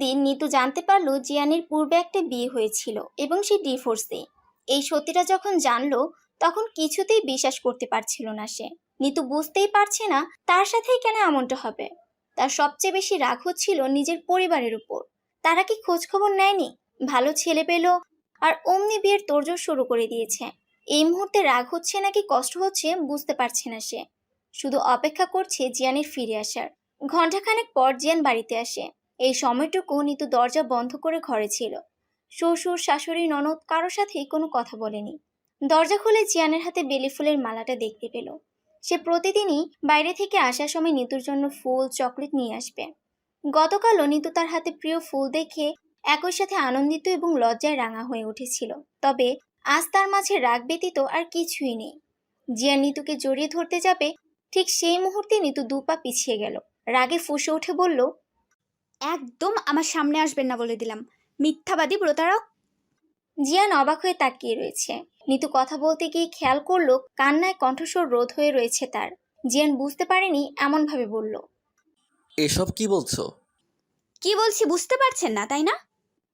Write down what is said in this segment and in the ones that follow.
দিন নিতু জানতে পারলো জিয়ানের পূর্বে একটা বিয়ে হয়েছিল এবং সে ডিভোর্সে। এই সত্যিটা যখন জানলো তখন কিছুতেই বিশ্বাস করতে পারছিল না সে। নিতু বুঝতেই পারছে না তার সাথেই কেন এমনটা হবে। তার সবচেয়ে বেশি রাগ হচ্ছিল নিজের পরিবারের উপর। তারা কি খোঁজ খবর নেয়নি, ভালো ছেলে পেল, আর অমনি বিয়ের তোড়জোড় শুরু করে দিয়েছে। এই মুহূর্তে রাগ হচ্ছে নাকি কষ্ট হচ্ছে বুঝতে পারছে না সে, শুধু অপেক্ষা করছে জিয়ানের ফিরে আসার। ঘন্টাখানেক পর জিয়ান বাড়িতে আসে। এই সময়টুকু নিতু দরজা বন্ধ করে ঘরে ছিল। শ্বশুর শাশুড়ি ননদ কারোর সাথেই কোনো কথা বলেনি। দরজা খুলে জিয়ানের হাতে বেলি ফুলের মালাটা দেখতে পেল। সে প্রতিদিনই বাইরে থেকে আসার সময় নিতুর জন্য ফুল চকলেট নিয়ে আসবে। গতকালও নিতু তার হাতে প্রিয় ফুল দেখে একই সাথে আনন্দিত এবং লজ্জায় রাঙা হয়ে উঠেছিল। তবে আজ তার মাঝে রাগ ব্যতীত আর কিছুই নেই। জিয়ান নিতুকে জড়িয়ে ধরতে যাবে, ঠিক সেই মুহূর্তে নিতু দুপা পিছিয়ে গেল। রাগে ফুঁসে উঠে বলল, একদম আমার সামনে আসবেন না বলে দিলাম, মিথ্যাবাদী প্রতারক। জিয়ান অবাক হয়ে তাকিয়ে রয়েছে। নিতু কথা বলতে গিয়ে খেয়াল করলো কান্নায় কণ্ঠস্বর রোধ হয়ে রয়েছে তার। জিয়ান বুঝতে পারেনি এমন ভাবে বলল। এসব কি বলছো? কি বলছি বুঝতে পারছেন না তাই না?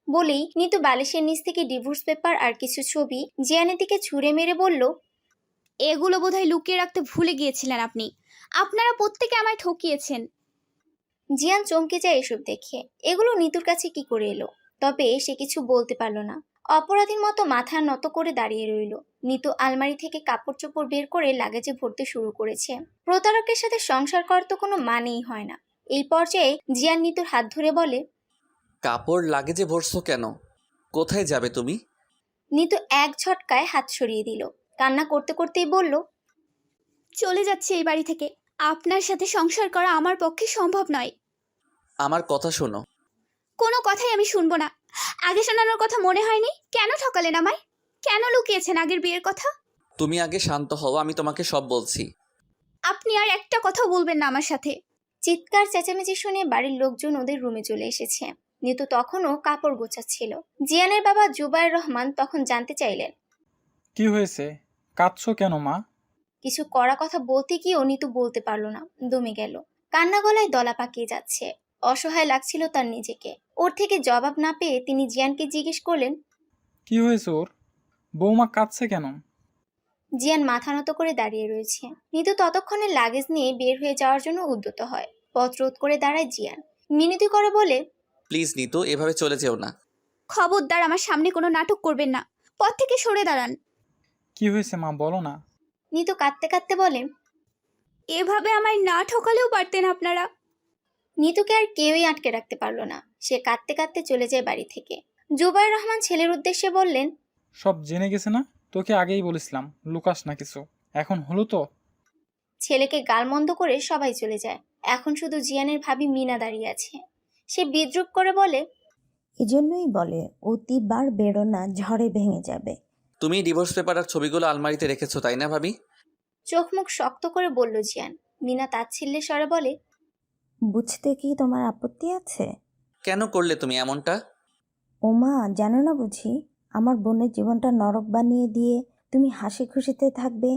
বলেই নিতু বালিশের নিচ থেকে ডিভোর্স পেপার আর কিছু ছবি জিয়ানের দিকে ছুঁড়ে মেরে বলল, এগুলো বোধহয় লুকিয়ে রাখতে ভুলে গিয়েছিলেন আপনি। আপনারা প্রত্যেকে আমায় ঠকিয়েছেন। জিয়ান চমকে যায় এসব দেখে। এগুলো নিতুর কাছে কি করে এলো? তবে সে কিছু বলতে পারল না। অপরাধীর মতো মাথা নত করে দাঁড়িয়ে রইল। নিতু আলমারি থেকে কাপড় চোপড় বের করে লাগেজে ভরতে শুরু করেছে। প্রতারকের সাথে সংসার করার তো কোনো মানেই হয় না। এই পর্যায়ে জিয়ান নিতুর হাত ধরে বলে, কাপড় লাগেজে ভরছো কেন? কোথায় যাবে তুমি? নিতু এক ঝটকায় হাত সরিয়ে দিল। কান্না করতে করতেই বলল, চলে যাচ্ছে এই বাড়ি থেকে। আপনার সাথে সংসার করা আমার পক্ষে সম্ভব নয়। আমার কথা শোনো। কোনো কথাই আমি শুনবো না। আগে শোনানোর কথা মনে হয়নি? কেন ঠকালেন আমায়? কেন লুকিয়েছেন আগের বিয়ের কথা? তুমি আগে শান্ত হও, আমি তোমাকে সব বলছি। আপনি আর একটা কথাও বলবেন না আমার সাথে। চিৎকার চেঁচামেচি শুনে বাড়ির লোকজন ওদের রুমে চলে এসেছে। নিতু তখনও কাপড় গোছাচ্ছিল। জিয়ানের বাবা জুবায়ের রহমান তখন জানতে চাইলেন, কি হয়েছে? কাঁদছো কেন মা? কিছু কড়া কথা বলতে গিয়েও নিতু বলতে পারল না, দমে গেল। কান্না গলায় দলা পাকিয়ে যাচ্ছে। অসহায় লাগছিল তার নিজেকে। ওর থেকে জবাব না পেয়ে তিনি জিয়ানকে জিজ্ঞেস করলেন, কি হয়েছে ওর? বৌমা কাঁদছে কেন? জিয়ান মাথা নত করে দাঁড়িয়ে রয়েছে। নিতু ততক্ষণে লাগেজ নিয়ে বের হয়ে যাওয়ার জন্য উদ্যত হয়। পথ রোধ করে দাঁড়ায় জিয়ান। মিনতি করে বলে, প্লিজ নিতু, এভাবে চলে যেও না। খবরদার আমার সামনে কোনো নাটক করবেন না। পথ থেকে সরে দাঁড়ান। কি হয়েছে মা, বলো না। নিতু কাঁদতে কাঁদতে বলে, এভাবে আমায় না ঠকালেও পারতেন আপনারা। নিতুকে আর কেউই আটকে রাখতে পারল না। সে কাঁদতে কাঁদতে চলে যায় বাড়ি থেকে। জুবাইর রহমান ছেলের উদ্দেশ্যে বললেন, সব জেনে গেছে না? তোকে আগেই বলেছিলাম লুকাস না কিছু। এখন হলো তো। ছেলেকে গালমন্দ করে সবাই চলে যায়। এখন শুধু জিয়ানের ভাবি মিনা দাঁড়িয়ে আছে। সে বিদ্রুপ করে বলে, এজন্যই বলে অতিবার বেরো না, ঝড়ে ভেঙে যাবে। তুমি ডিভোর্স পেপার আর ছবিগুলো আলমারিতে রেখেছো তাই না ভাবি? চোখ মুখ শক্ত করে বলল জিয়ান। মিনা তাচ্ছিল্যের স্বরে বলে, বুঝতে কি তোমার আপত্তি আছে? কেন করলে তুমি এমনটা? ওমা, জানো না বুঝি? আমার বোনের জীবনটা নরক বানিয়ে দিয়ে তুমি হাসি খুশিতে থাকবে,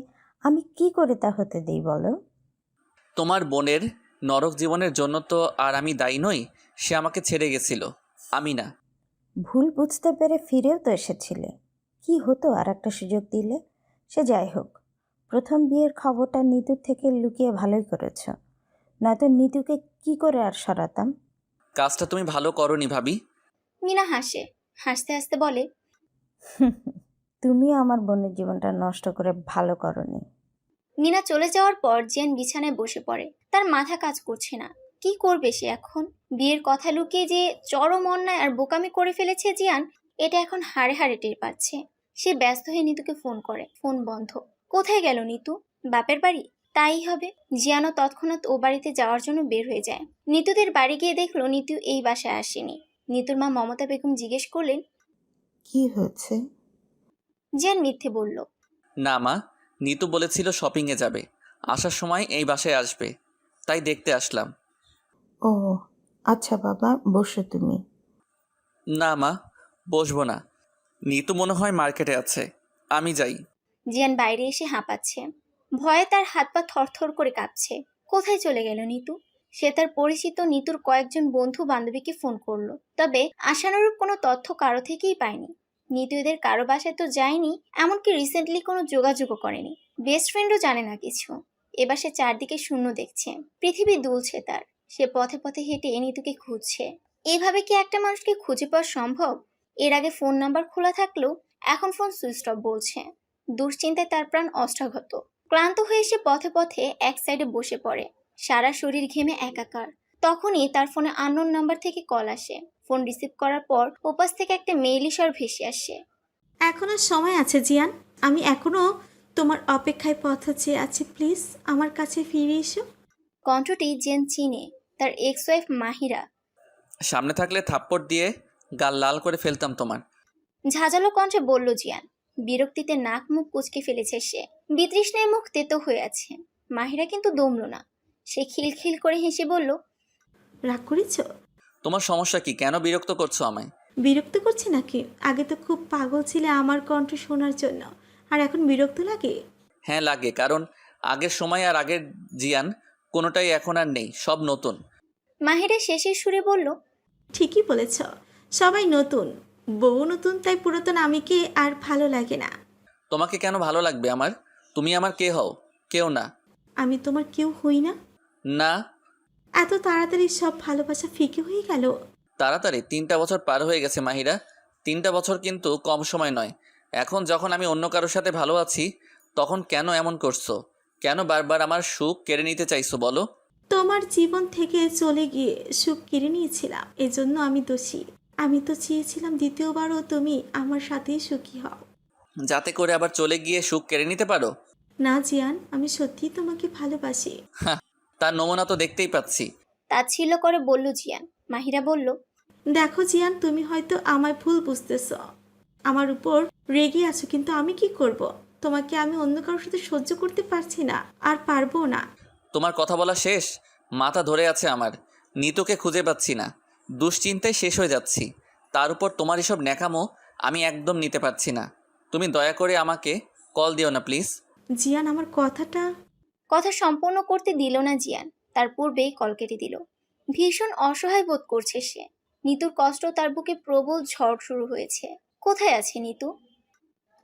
আমি কি করে তা হতে দেই বলো? তোমার বোনের নরক জীবনের জন্য তো আর আমি দায়ী নই। সে আমাকে ছেড়ে গেছিল, আমি না। ভুল বুঝতে পেরে ফিরেও তো এসেছিলে। কি হতো আর একটা সুযোগ দিলে? সে যাই হোক, প্রথম বিয়ের খবরটা নিতুর থেকে লুকিয়ে ভালোই করেছ, নয়তো নিতুকে কি করে আর সরাতাম। কাজটা তুমি ভালো করনি ভাবি। মিনা হাসে। হাসতে হাসতে বলে, তুমিও আমার বোনের জীবনটা নষ্ট করে ভালো করনি। মিনা চলে যাওয়ার পর জিয়ান বিছানায় বসে পড়ে। তার মাথা কাজ করছে না। কি করবে সে এখন? বিয়ের কথা লুকিয়ে যে চরম অন্যায় আর বোকামি করে ফেলেছে জিয়ান, এটা এখন হাড়ে হাড়ে টের পাচ্ছে। সে ব্যস্ত হয়ে নিতুকে ফোন করে। ফোন বন্ধ। কোথায় গেল নিতু? বাপের বাড়ি? তাই হবে। জিয়ানও তৎক্ষণাৎ ও বাড়িতে যাওয়ার জন্য বের হয়ে যায়। নিতুদের বাড়ি গিয়ে দেখলো নিতু এই বাসায় আসেনি। নিতুর মা মমতা বেগম জিজ্ঞেস করলেন, কি হয়েছে? জিয়ান মিথ্যে বলল। না মা, নিতু বলেছিল শপিংয়ে যাবে, আসার সময় এই বাসায় আসবে, তাই দেখতে আসলাম। ও আচ্ছা বাবা, বসো তুমি। না মা, বসবো না। নিতু মনে হয় মার্কেটে আছে, আমি যাই। জিয়ান বাইরে এসে হাঁপাচ্ছে। ভয়ে তার হাত পা থরথর করে কাঁপছে। কোথায় চলে গেল নিতু? সে তার পরিচিত নিতুর কয়েকজন বন্ধু বান্ধবীকে ফোন করলো, তবে আশানুরূপ কোনো তথ্য কারো থেকেই পায়নি। নিতু এদের কারো বাসায় তো যায়নি, এমনকি রিসেন্টলি কোনো যোগাযোগও করেনি। বেস্ট ফ্রেন্ডও জানে না কিছু। এবার সে চারদিকে শূন্য দেখছে, পৃথিবী দুলছে তার। সে পথে পথে হেঁটে নিতুকে খুঁজছে। এভাবে কি একটা মানুষকে খুঁজে পাওয়া সম্ভব? এর আগে ফোন নাম্বার খোলা থাকলেও এখন ফোন সুইচ অফ বলছে। দুশ্চিন্তায় তার প্রাণ অষ্টাঘাত। ক্লান্ত হয়ে সে পথে পথে এক সাইডে বসে পড়ে, সারা শরীর ঘেমে একাকার। তখনই তার ফোনে আননোন নাম্বার থেকে কল আসে। ফোন রিসিভ করার পর ওপাশ থেকে একটা মেইলি স্বর ভেসে আসে। এখনো সময় আছে জিয়ান, আমি এখনো তোমার অপেক্ষায় পথ চেয়ে আছি, প্লিজ আমার কাছে ফিরে এসো। কণ্ঠটি জেন চিনে, তার এক্স ওয়াইফ মাহিরা। সামনে থাকলে থাপ্পড় দিয়ে গাল লাল করে ফেলতাম তোমার। ঝাঁঝালো কণ্ঠে বলল জিয়ান। বিরক্তিতে নাক মুখ কুচকে ফেলেছে সে, বিতৃষ্ণায় মুখ তেতো হয়ে আছে। মাহিরা কিন্তু দমল না, সে খিলখিল করে হেসে বলল, রাগ করেছো? তোমার সমস্যা কি? কেন বিরক্ত করছো আমায়? বিরক্ত করছে নাকি? আগে তো খুব পাগল ছিলে আমার কণ্ঠ শোনার জন্য, আর এখন বিরক্ত লাগে? হ্যাঁ লাগে, কারণ আগের সময় আর আগের জিয়ান কোনোটাই এখন আর নেই, সব নতুন। মাহিরা শেষের সুরে বলল, ঠিকই বলেছ, সবাই নতুন, বউ নতুন, তাই পুরাতন আমিকে আর ভালো লাগে না। তোমাকে কেন ভালো লাগবে আমার? তুমি আমার কে হও? কেউ না। আমি তোমার কেউ হই না? না। এত তাড়াতাড়ি সব ভালোবাসা ফিকে হয়ে গেল? তাড়াতাড়ি? 3টা বছর পার হয়ে গেছে মাহিরা। 3টা বছর কিন্তু কম সময় নয়। এখন যখন আমি অন্য কারোর সাথে ভালো আছি, তখন কেন এমন করছো? কেন বারবার আমার সুখ কেড়ে নিতে চাইছো বলো? তোমার জীবন থেকে চলে গিয়ে সুখ কেড়ে নিয়েছিলাম, এজন্য আমি দোষী। আমি তো চেয়েছিলাম দ্বিতীয়বারও তুমি আমার সাথেই সুখী হও, যাতে করে আবার চলে গিয়ে সুখ কেড়ে নিতে পারো। না জিয়ান, আমি সত্যিই তোমাকে ভালোবাসি। তার নমুনা তো দেখতেই পাচ্ছি। তাচ্ছিল্য করে বলল জিয়ান। মাহিরা বলল, দেখো জিয়ান, তুমি হয়তো আমায় ভুল বুঝতেছ, আমার উপর রেগে আছো, কিন্তু আমি কি করব? তোমাকে আমি অন্য কারোর সাথে সহ্য করতে পারছি না, আর পারবো না। তোমার কথা বলা শেষ? মাথা ধরে আছে আমার। নিতুকে খুঁজে পাচ্ছি না, দুশ্চিন্তায় শেষ হয়ে যাচ্ছি। তার উপর তোমার এসব ন্যাকামো আমি একদম নিতে পারছি না। তুমি দয়া করে আমাকে কল দিও না প্লিজ। জিয়ান, আমার কথাটা। কথা সম্পূর্ণ করতে দিল না জিয়ান, তার পূর্বেই কল কেটে দিল। ভীষণ অসহায় বোধ করছে সে। নিতুর কষ্ট, তার বুকে প্রবল ঝড় শুরু হয়েছে। কোথায় আছে নিতু?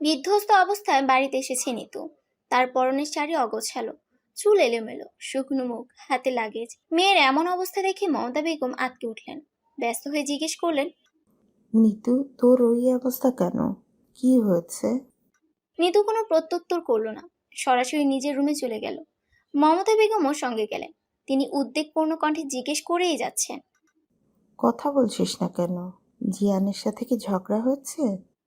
বিধ্বস্ত অবস্থায় বাড়িতে এসেছে নিতু। তার পরনের শাড়ি অগোছালো, চুল এলোমেলো, শুকনো মুখ, হাতে লাগেজ। মেয়ের এমন অবস্থা দেখে মমতা বেগম আটকে উঠলেন। ব্যস্ত হয়ে জিজ্ঞেস করলেন, নিতু, তোর ওই অবস্থা কেন? কি হয়েছে? নিতু কোনো প্রত্যুত্তর করল না, সরাসরি নিজের রুমে চলে গেল। মমতা বেগমও সঙ্গে গেলেন। তিনি উদ্বেগপূর্ণ কণ্ঠে জিজ্ঞেস করেই যাচ্ছেন, কথা বলছিস না কেন? জিয়ানের সাথে কি ঝগড়া হচ্ছে?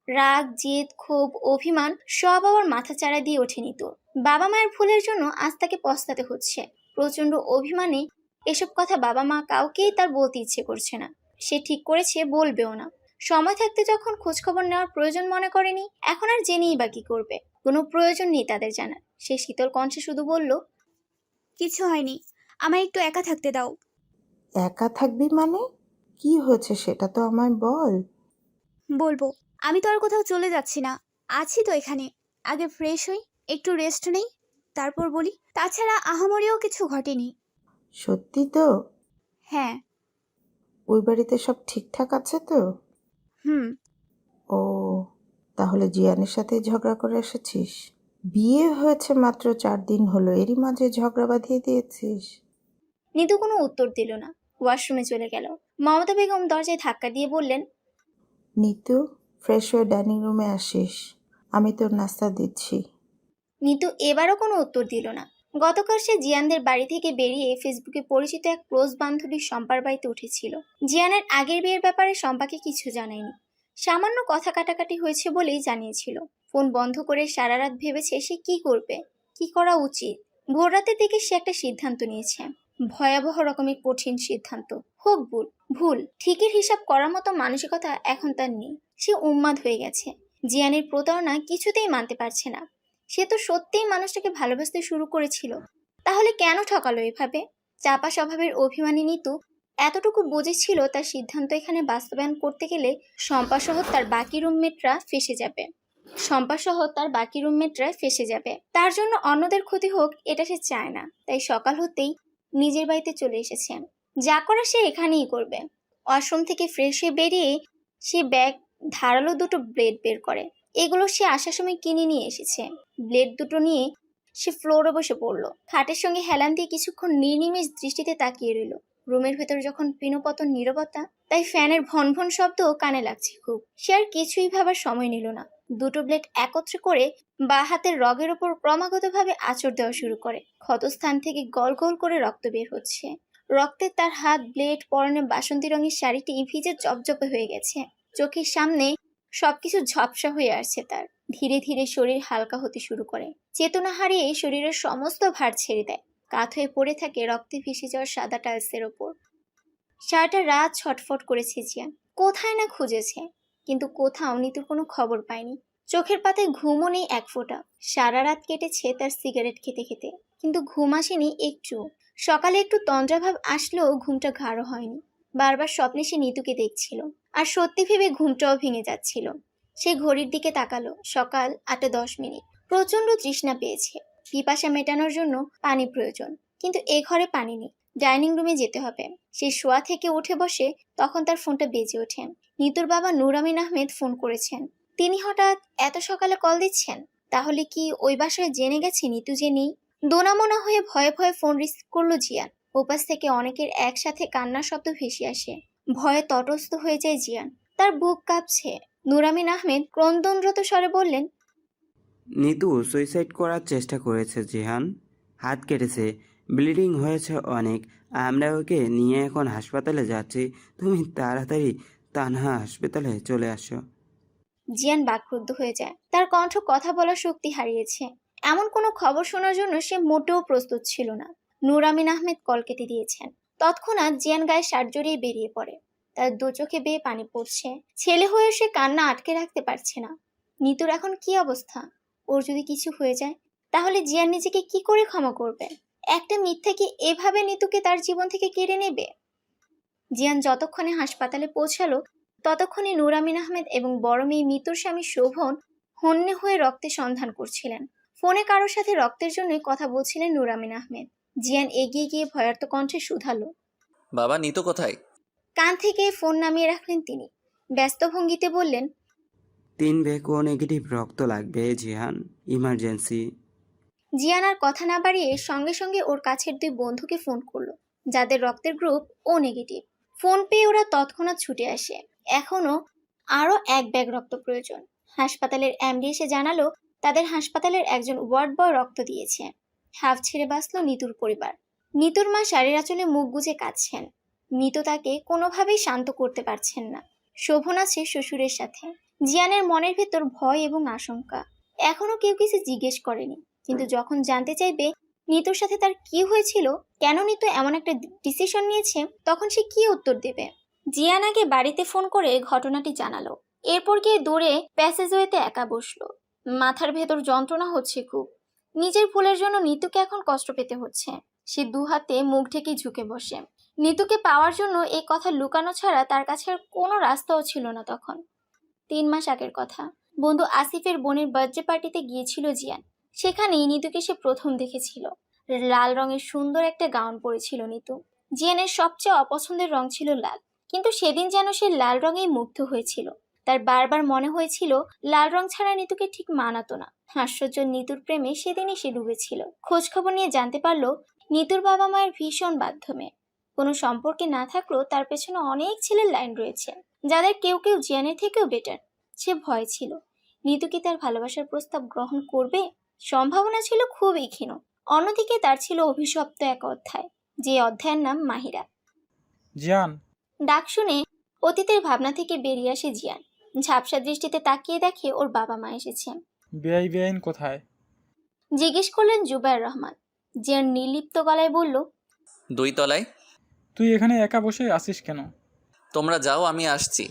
রাগ, জেদ, ক্ষোভ, অভিমান সব আবার মাথা চাড়া দিয়ে ওঠে নিতুর। বাবা মায়ের ভুলের জন্য আজ তাকে পস্তাতে হচ্ছে। প্রচন্ড অভিমানে এসব কথা বাবা মা কাউকেই তার বলতে ইচ্ছে করছে না। সে ঠিক করেছে বলবেও না। সময় থাকতে যখন খোঁজখবর নেওয়ার প্রয়োজন মনে করেনি, এখন আর জেনেই বা কি করবে? কোনো প্রয়োজন নেই তাদের জানার। সে শীতল কণ্ঠে শুধু বলল, কিছু হয়নি, আমায় একটু একা থাকতে দাও। একা থাকবি মানে? কি হয়েছে সেটা তো আমায় বল। বলবো, আমি তো আর কোথাও চলে যাচ্ছি না, আছি তো এখানে। আগে ফ্রেশ হই, একটু রেস্ট নেই, তারপর বলি। তাছাড়া আহামরিও কিছু ঘটেনি। সত্যি তো? হ্যাঁ। ওই বাড়িতে সব ঠিকঠাক আছে তো? হুম। ও, তাহলে জিয়ানের সাথে ঝগড়া করে এসেছিস? বিয়ে হয়েছে মাত্র 4 দিন হলো, এরই মাঝে ঝগড়া বাঁধিয়ে দিয়েছিস? নিতু কোনো উত্তর দিল না, ওয়াশরুমে চলে গেল। মমতা বেগম দরজায় ধাক্কা দিয়ে বললেন, নিতু, ফ্রেশ হয়ে ডাইনিং রুমে আসিস, আমি তোর নাস্তা দিচ্ছি। নিতু এবারও কোনো উত্তর দিল না। গতকাল সে জিয়ানদের বাড়ি থেকে বেরিয়ে ফেসবুকে পরিচিত এক ক্লোজ বান্ধবী শম্পার বাড়িতে উঠেছিল। জিয়ানের আগের বিয়ের ব্যাপারে শম্পাকে কিছু জানায়নি। সামান্য কথা কাটাকাটি হয়েছে বলেই জানিয়েছিল। ফোন বন্ধ করে সারা রাত ভেবেছে সে কি করবে, কি করা উচিত। ভোর রাতের দিকে সে একটা সিদ্ধান্ত নিয়েছে, ভয়াবহ রকমের কঠিন সিদ্ধান্ত। হোক ভুল, ভুল ঠিকের হিসাব করার মতো মানসিকতা এখন তার নেই। সে উন্মাদ হয়ে গেছে। জিয়ানের প্রতারণা কিছুতেই মানতে পারছে না। সে তো সত্যিই মানুষটাকে ভালোবাসতে শুরু করেছিল, তাহলে কেন ঠকালো এভাবে? চাপা স্বভাবের অভিমানী নিতু এতটুকু বুঝেছিল তার সিদ্ধান্ত এখানে বাস্তবায়ন করতে গেলে শম্পাসহ তার বাকি রুমমেটরা ফেঁসে যাবে। তার জন্য অন্যদের ক্ষতি হোক এটা সে চায় না। তাই সকাল হতেই নিজের বাড়িতে চলে এসেছে। যা করার সে এখানেই করবে। ওয়াশরুম থেকে ফ্রেশ হয়ে বেরিয়ে সে ব্যাগ ধারালো দুটো ব্লেড বের করে। এগুলো সে আসার সময় কিনে নিয়ে এসেছে। ব্লেড দুটো নিয়ে সে ফ্লোরে বসে পড়লো। খাটের সঙ্গে হেলান দিয়ে কিছুক্ষণ নির্নিমেষ দৃষ্টিতে তাকিয়ে রইল। রুমের ভেতর যখন পিনপতন নীরবতা, তাই ফ্যানের ভনভন শব্দ কানে লাগছে খুব। সে আর কিছুই ভাবার সময় নিল না। দুটো ব্লেড একত্রে করে বা হাতের রগের ওপর ক্রমাগতভাবে আঁচড় দেওয়া শুরু করে। ক্ষতস্থান থেকে গল গল করে রক্ত বের হচ্ছে। রক্তে তার হাত, ব্লেড, পরনে বাসন্তী রঙের শাড়িটি ভিজে জপজপে হয়ে গেছে। চোখের সামনে সবকিছু ঝাপসা হয়ে আসছে তার। ধীরে ধীরে শরীর হালকা হতে শুরু করে। চেতনা হারিয়ে শরীরের সমস্ত ভার ছেড়ে দেয়। কাত হয়ে পড়ে থাকে রক্তে ভেসে যাওয়ার সাদা টাইলসের ওপর। সারাটা রাত ছটফট করেছে জিয়ান। কোথায় না খুঁজেছে, কিন্তু কোথাও নিতুর কোনো খবর পায়নি। চোখের পাতায় ঘুমও নেই এক ফোঁটা। সারা রাত কেটেছে তার সিগারেট খেতে খেতে, কিন্তু ঘুম আসেনি একটু। সকালে একটু তন্দ্রাভাব আসলেও ঘুমটা গাঢ় হয়নি। বারবার স্বপ্নে সে নিতুকে দেখছিল, আর সত্যি ভেবে ঘুমটাও ভেঙে যাচ্ছিল। সে ঘড়ির দিকে তাকালো। সকাল 8:10। প্রচন্ড তৃষ্ণা পেয়েছে। পিপাসা মেটানোর জন্য পানি প্রয়োজন, কিন্তু এ ঘরে পানি নেই। ডাইনিং রুমে যেতে হবে। সে শোয়া থেকে উঠে বসে, তখন তার ফোনটা বেজে ওঠে। নিতুর বাবা নূর আমিন আহমেদ ফোন করেছেন। তিনি হঠাৎ এত সকালে কল দিচ্ছেন। তাহলে কি ওই বাসায় জেনে গেছে নিতু যে নেই? দোনামোনা হয়ে ভয়ে ভয়ে ফোন রিসিভ করলো জিয়ান। ওপাশ থেকে অনেকের একসাথে কান্নার শব্দ ভেসে আসে। ভয়ে তটস্থ হয়ে যায় জিয়ান। তার বুক কাঁপছে। নূর আমিন আহমেদ ক্রন্দনরত স্বরে বললেন, নিতু সুইসাইড করার চেষ্টা করেছে জিহান। হাত কেটেছে, ব্লিডিং হয়েছে অনেক। আমরা ওকে নিয়ে এখন হাসপাতালে যাচ্ছি। তুমি তাড়াতাড়ি তানহা হাসপাতালে চলে আসো। জিয়ান বাকরুদ্ধ হয়ে যায়। তার কণ্ঠ কথা বলার শক্তি হারিয়েছে। এমন কোনো খবর শোনার জন্য সে মোটেও প্রস্তুত ছিল না। নূর আমিন আহমেদ কল কেটে দিয়েছেন। তৎক্ষণাৎ জিয়ান গায়ে শার্ট জড়িয়ে বেরিয়ে পড়ে। তার দু চোখে বেয়ে পানি পড়ছে। ছেলে হয়ে সে কান্না আটকে রাখতে পারছে না। নিতুর এখন কি অবস্থা? ওর যদি কিছু হয়ে যায়, তাহলে জিয়ান নিজেকে কি করে ক্ষমা করবে? একটা মিথ্যা কি এভাবে নিতুকে তার জীবন থেকে কেড়ে নেবে? জিয়ান যতক্ষণে হাসপাতালে পৌঁছালো, ততক্ষণে নূর আমিন আহমেদ এবং বড় মেয়ে মিতুর স্বামী শোভন হন্যে হয়ে রক্তের সন্ধান করছিলেন। ফোনে কারোর সাথে রক্তের জন্যই কথা বলছিলেন নূর আমিন আহমেদ। জিয়ান এগিয়ে গিয়ে ভয়ার্ত কণ্ঠে শুধালো। বাবা, নিতু কোথায়? কান থেকে ফোন নামিয়ে রাখলেন তিনি। ব্যস্ত ভঙ্গিতে বললেন, 3 ব্যাগ ও নেগেটিভ রক্ত লাগবে জিহান, ইমার্জেন্সি। জিয়ান আর কথা না বাড়িয়ে সঙ্গে সঙ্গে ওর কাছের দুই বন্ধুকে ফোন করলো, যাদের রক্তের গ্রুপ ও নেগেটিভ। ফোন পেয়ে ওরা তৎক্ষণাৎ ছুটে আসে। এখনো আরো 1 ব্যাগ রক্ত প্রয়োজন। হাসপাতালের এমডি এসে জানালো তাদের হাসপাতালের একজন ওয়ার্ড বয় রক্ত দিয়েছে। হাফ ছেড়ে বাঁচল নিতুর পরিবার। নিতুর মা শাড়ির আঁচলে মুখ গুজে কাঁদছেন। নিতু তাকে কোনোভাবেই শান্ত করতে পারছেন না। শোভন আছে শ্বশুরের সাথে। জিয়ানের মনের ভেতর ভয় এবং আশঙ্কা। এখনো কেউ কিছু জিজ্ঞেস করেনি, কিন্তু যখন জানতে চাইবে নিতুর সাথে তার কি হয়েছিল, কেন নিতু এমন একটা ডিসিশন নিয়েছে, তখন সে কি উত্তর দেবে? জিয়ান আগে বাড়িতে ফোন করে ঘটনাটি জানালো। এরপর গিয়ে দৌড়ে প্যাসেজওয়েতে একা বসলো। মাথার ভেতর যন্ত্রণা হচ্ছে খুব। নিজের ভুলের জন্য নিতুকে এখন কষ্ট পেতে হচ্ছে। সে দু হাতে মুখ ঢেকে ঝুঁকে বসে। নিতুকে পাওয়ার জন্য এই কথা লুকানো ছাড়া তার কাছে আর কোনো রাস্তাও ছিল না তখন। 3 মাস আগের কথা। বন্ধু আসিফের বোনের বার্থডে পার্টিতে গিয়েছিল জিয়ান। সেখানেই নিতুকে সে প্রথম দেখেছিল। লাল রঙের সুন্দর একটা গাউন পরেছিল নিতু। জিয়ানের সবচেয়ে অপছন্দের রং ছিল লাল, কিন্তু সেদিন যেন সে লাল রঙেই মুগ্ধ হয়েছিল। তার বারবার মনে হয়েছিল লাল রং ছাড়া নিতুকে ঠিক মানাতো না। হাস্যজ্জ্বল নিতুর প্রেমে সেদিনই সে ডুবেছিল। খোঁজখবর নিয়ে জানতে পারলো নিতুর বাবা মায়ের ভীষণ বাধ্যমে। কোনো সম্পর্কে না থাকলেও তার পেছনে অনেক ছেলের লাইন রয়েছে, যাদের কেউ কেউ জিয়ানের থেকেও বেটার। সে ভয় ছিল নিতু কি তার ভালোবাসার প্রস্তাব গ্রহণ করবে। সম্ভাবনা ছিল খুবই ক্ষীণ। অন্যদিকে তার ছিল অভিশপ্ত এক অধ্যায়, যে অধ্যায়ের নাম মাহিরা। জিয়ান, ডাক শুনে অতীতের ভাবনা থেকে বেরিয়ে আসে জিয়ান। ঝাপসা দৃষ্টিতে তাকিয়ে দেখে ওর বাবা মা এসেছে। বেআইন কোথায়? জিজ্ঞেস করলেন জুবায়ের রহমান। জিয়ান নির্লিপ্ত গলায় বলল, 2 তলায়। তুই এখানে একা বসে আছিস কেন? তোমরা যাও, আমি আসছি।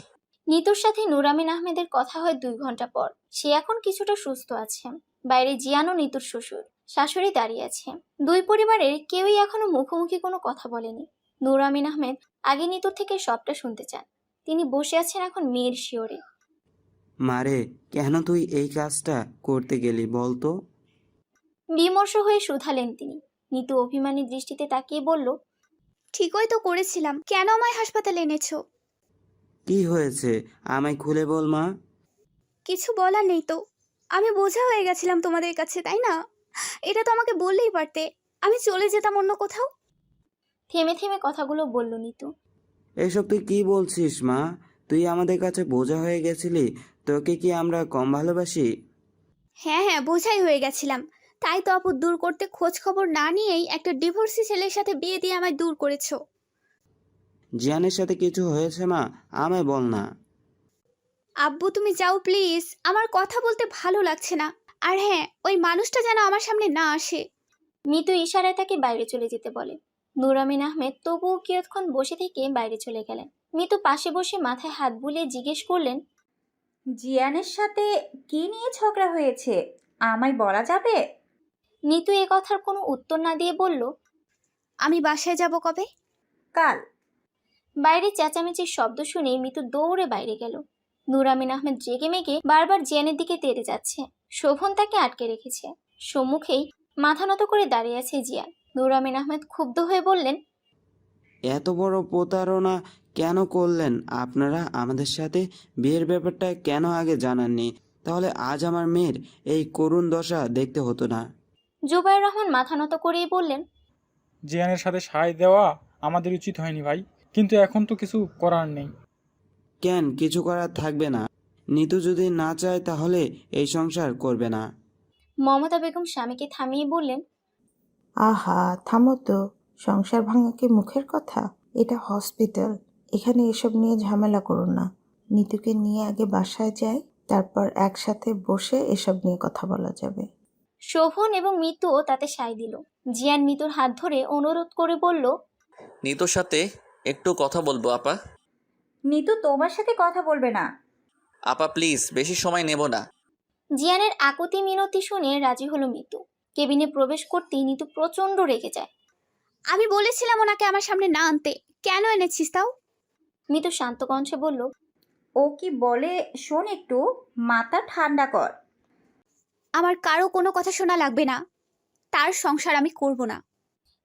নিতুর সাথে নূর আমিন আহমেদের কথা হয় 2 ঘন্টা পর। সে এখন কিছুটা সুস্থ আছে। বাইরে জিয়ান ও নিতুর শ্বশুর শাশুড়ি দাঁড়িয়ে আছে। দুই পরিবারের কেউই এখনো মুখোমুখি কোনো কথা বলেনি। নূর আমিন আহমেদ আগে নিতুর থেকে সবটা শুনতে চান। তিনি বসে আছেন এখন মেয়ের শিওরে। মারে, কেন তুই এই কাজটা করতে গেলি বলতো? বিমর্ষ হয়ে শুধালেন তিনি। নিতু অভিমানী দৃষ্টিতে তাকিয়ে বলল, ঠিকই তো করেছিলাম, কেন আমায় হাসপাতালে এনেছো? কি হয়েছে আমায় খুলে বল মা। কিছু বলার নেই তো, আমি বোঝা হয়ে গেছিলাম তোমাদের কাছে, তাই না? এটা তো আমাকে বললেই পারতে, আমি চলে যেতাম অন্য কোথাও। থেমে থেমে কথাগুলো বলল নিতু। এসব তুই কি বলছিস মা? তুই আমাদের কাছে বোঝা হয়ে গেছিলি, তোকে কি আমরা কম ভালোবাসি? হ্যাঁ হ্যাঁ, বোঝাই হয়ে গেছিলাম। তাই তো আপু দূর করতে খোঁজ খবর না নিয়েই একটা ডিভোর্সি ছেলের সাথে বিয়ে দিয়ে আমায় দূর করেছো। জিয়ানের সাথে কিছু হয়েছে মা? আমায় বল না। আব্বু তুমি যাও প্লিজ, আমার কথা বলতে ভালো লাগছে না। আর হ্যাঁ, ওই মানুষটা যেন আমার সামনে না আসে। নিতু ইশারায় তাকে বাইরে চলে যেতে বলে। নূর আমিন আহমেদ তবুও কিয়ৎক্ষণ বসে থেকে বাইরে চলে গেলেন। নিতু পাশে বসে মাথায় হাত বুলিয়ে জিজ্ঞেস করলেন, জিয়ানের সাথে কি নিয়ে ঝগড়া হয়েছে, আমায় বলা যাবে? নিতু এ কথার কোনো উত্তর না দিয়ে বলল, আমি বাসায় যাব কবে? কাল। বাইরে চেঁচামেচির শব্দ শুনে মিতু দৌড়ে বাইরে গেল। নূর আমিন আহমেদ রেগে মেগে বারবার জিয়ানের দিকে তেড়ে যাচ্ছে। শোভন তাকে আটকে রেখেছে। সম্মুখেই মাথা নত করে দাঁড়িয়ে আছে জিয়ান। নূর আমিন আহমেদ ক্ষুব্ধ হয়ে বললেন, এত বড় প্রতারণা কেন করলেন আপনারা আমাদের সাথে? বিয়ের ব্যাপারটা কেন আগে জানাননি? তাহলে আজ আমার মেয়ের এই করুণ দশা দেখতে হতো না। জুবাইর রহমান মাথা নত করেই বললেন, জিয়ানের সাথে সায় দেওয়া আমাদের উচিত হয়নি ভাই, কিন্তু এখন তো কিছু করার নেই। কেন কিছু করার থাকবে না? নিতু যদি না চায় তাহলে এই সংসার করবে না। মমতা বেগম স্বামীকে থামিয়ে বললেন, আহা থামো তো, সংসার ভাঙা কি মুখের কথা? এটা হসপিটাল, এখানে এসব নিয়ে ঝামেলা করো না। নিতুকে নিয়ে আগে বাসায় যাই, তারপর একসাথে বসে এসব নিয়ে কথা বলা যাবে। শোভন এবং মিতুও তাতে সায় দিল। জিয়ান মিতুর হাত ধরে অনুরোধ করে বলল, নিতুর সাথে একটু কথা বলবো আপা। নিতু তোমার সাথে কথা বলবে না। আপা প্লিজ, বেশি সময় নেব না। জিয়ানের আকুতি মিনতি শুনে রাজি হলো মিতু। কেবিনে প্রবেশ করতেই নিতু প্রচন্ড রেগে যায়। আমি বলেছিলাম ওনাকে আমার সামনে না আনতে, কেন এনেছিস তাও? মিতু শান্ত কণ্ঠে বলল, ও কি বলে শোন একটু, মাথা ঠান্ডা কর। আমার কারো কোনো কথা শোনা লাগবে না, তার সংসার আমি করব না।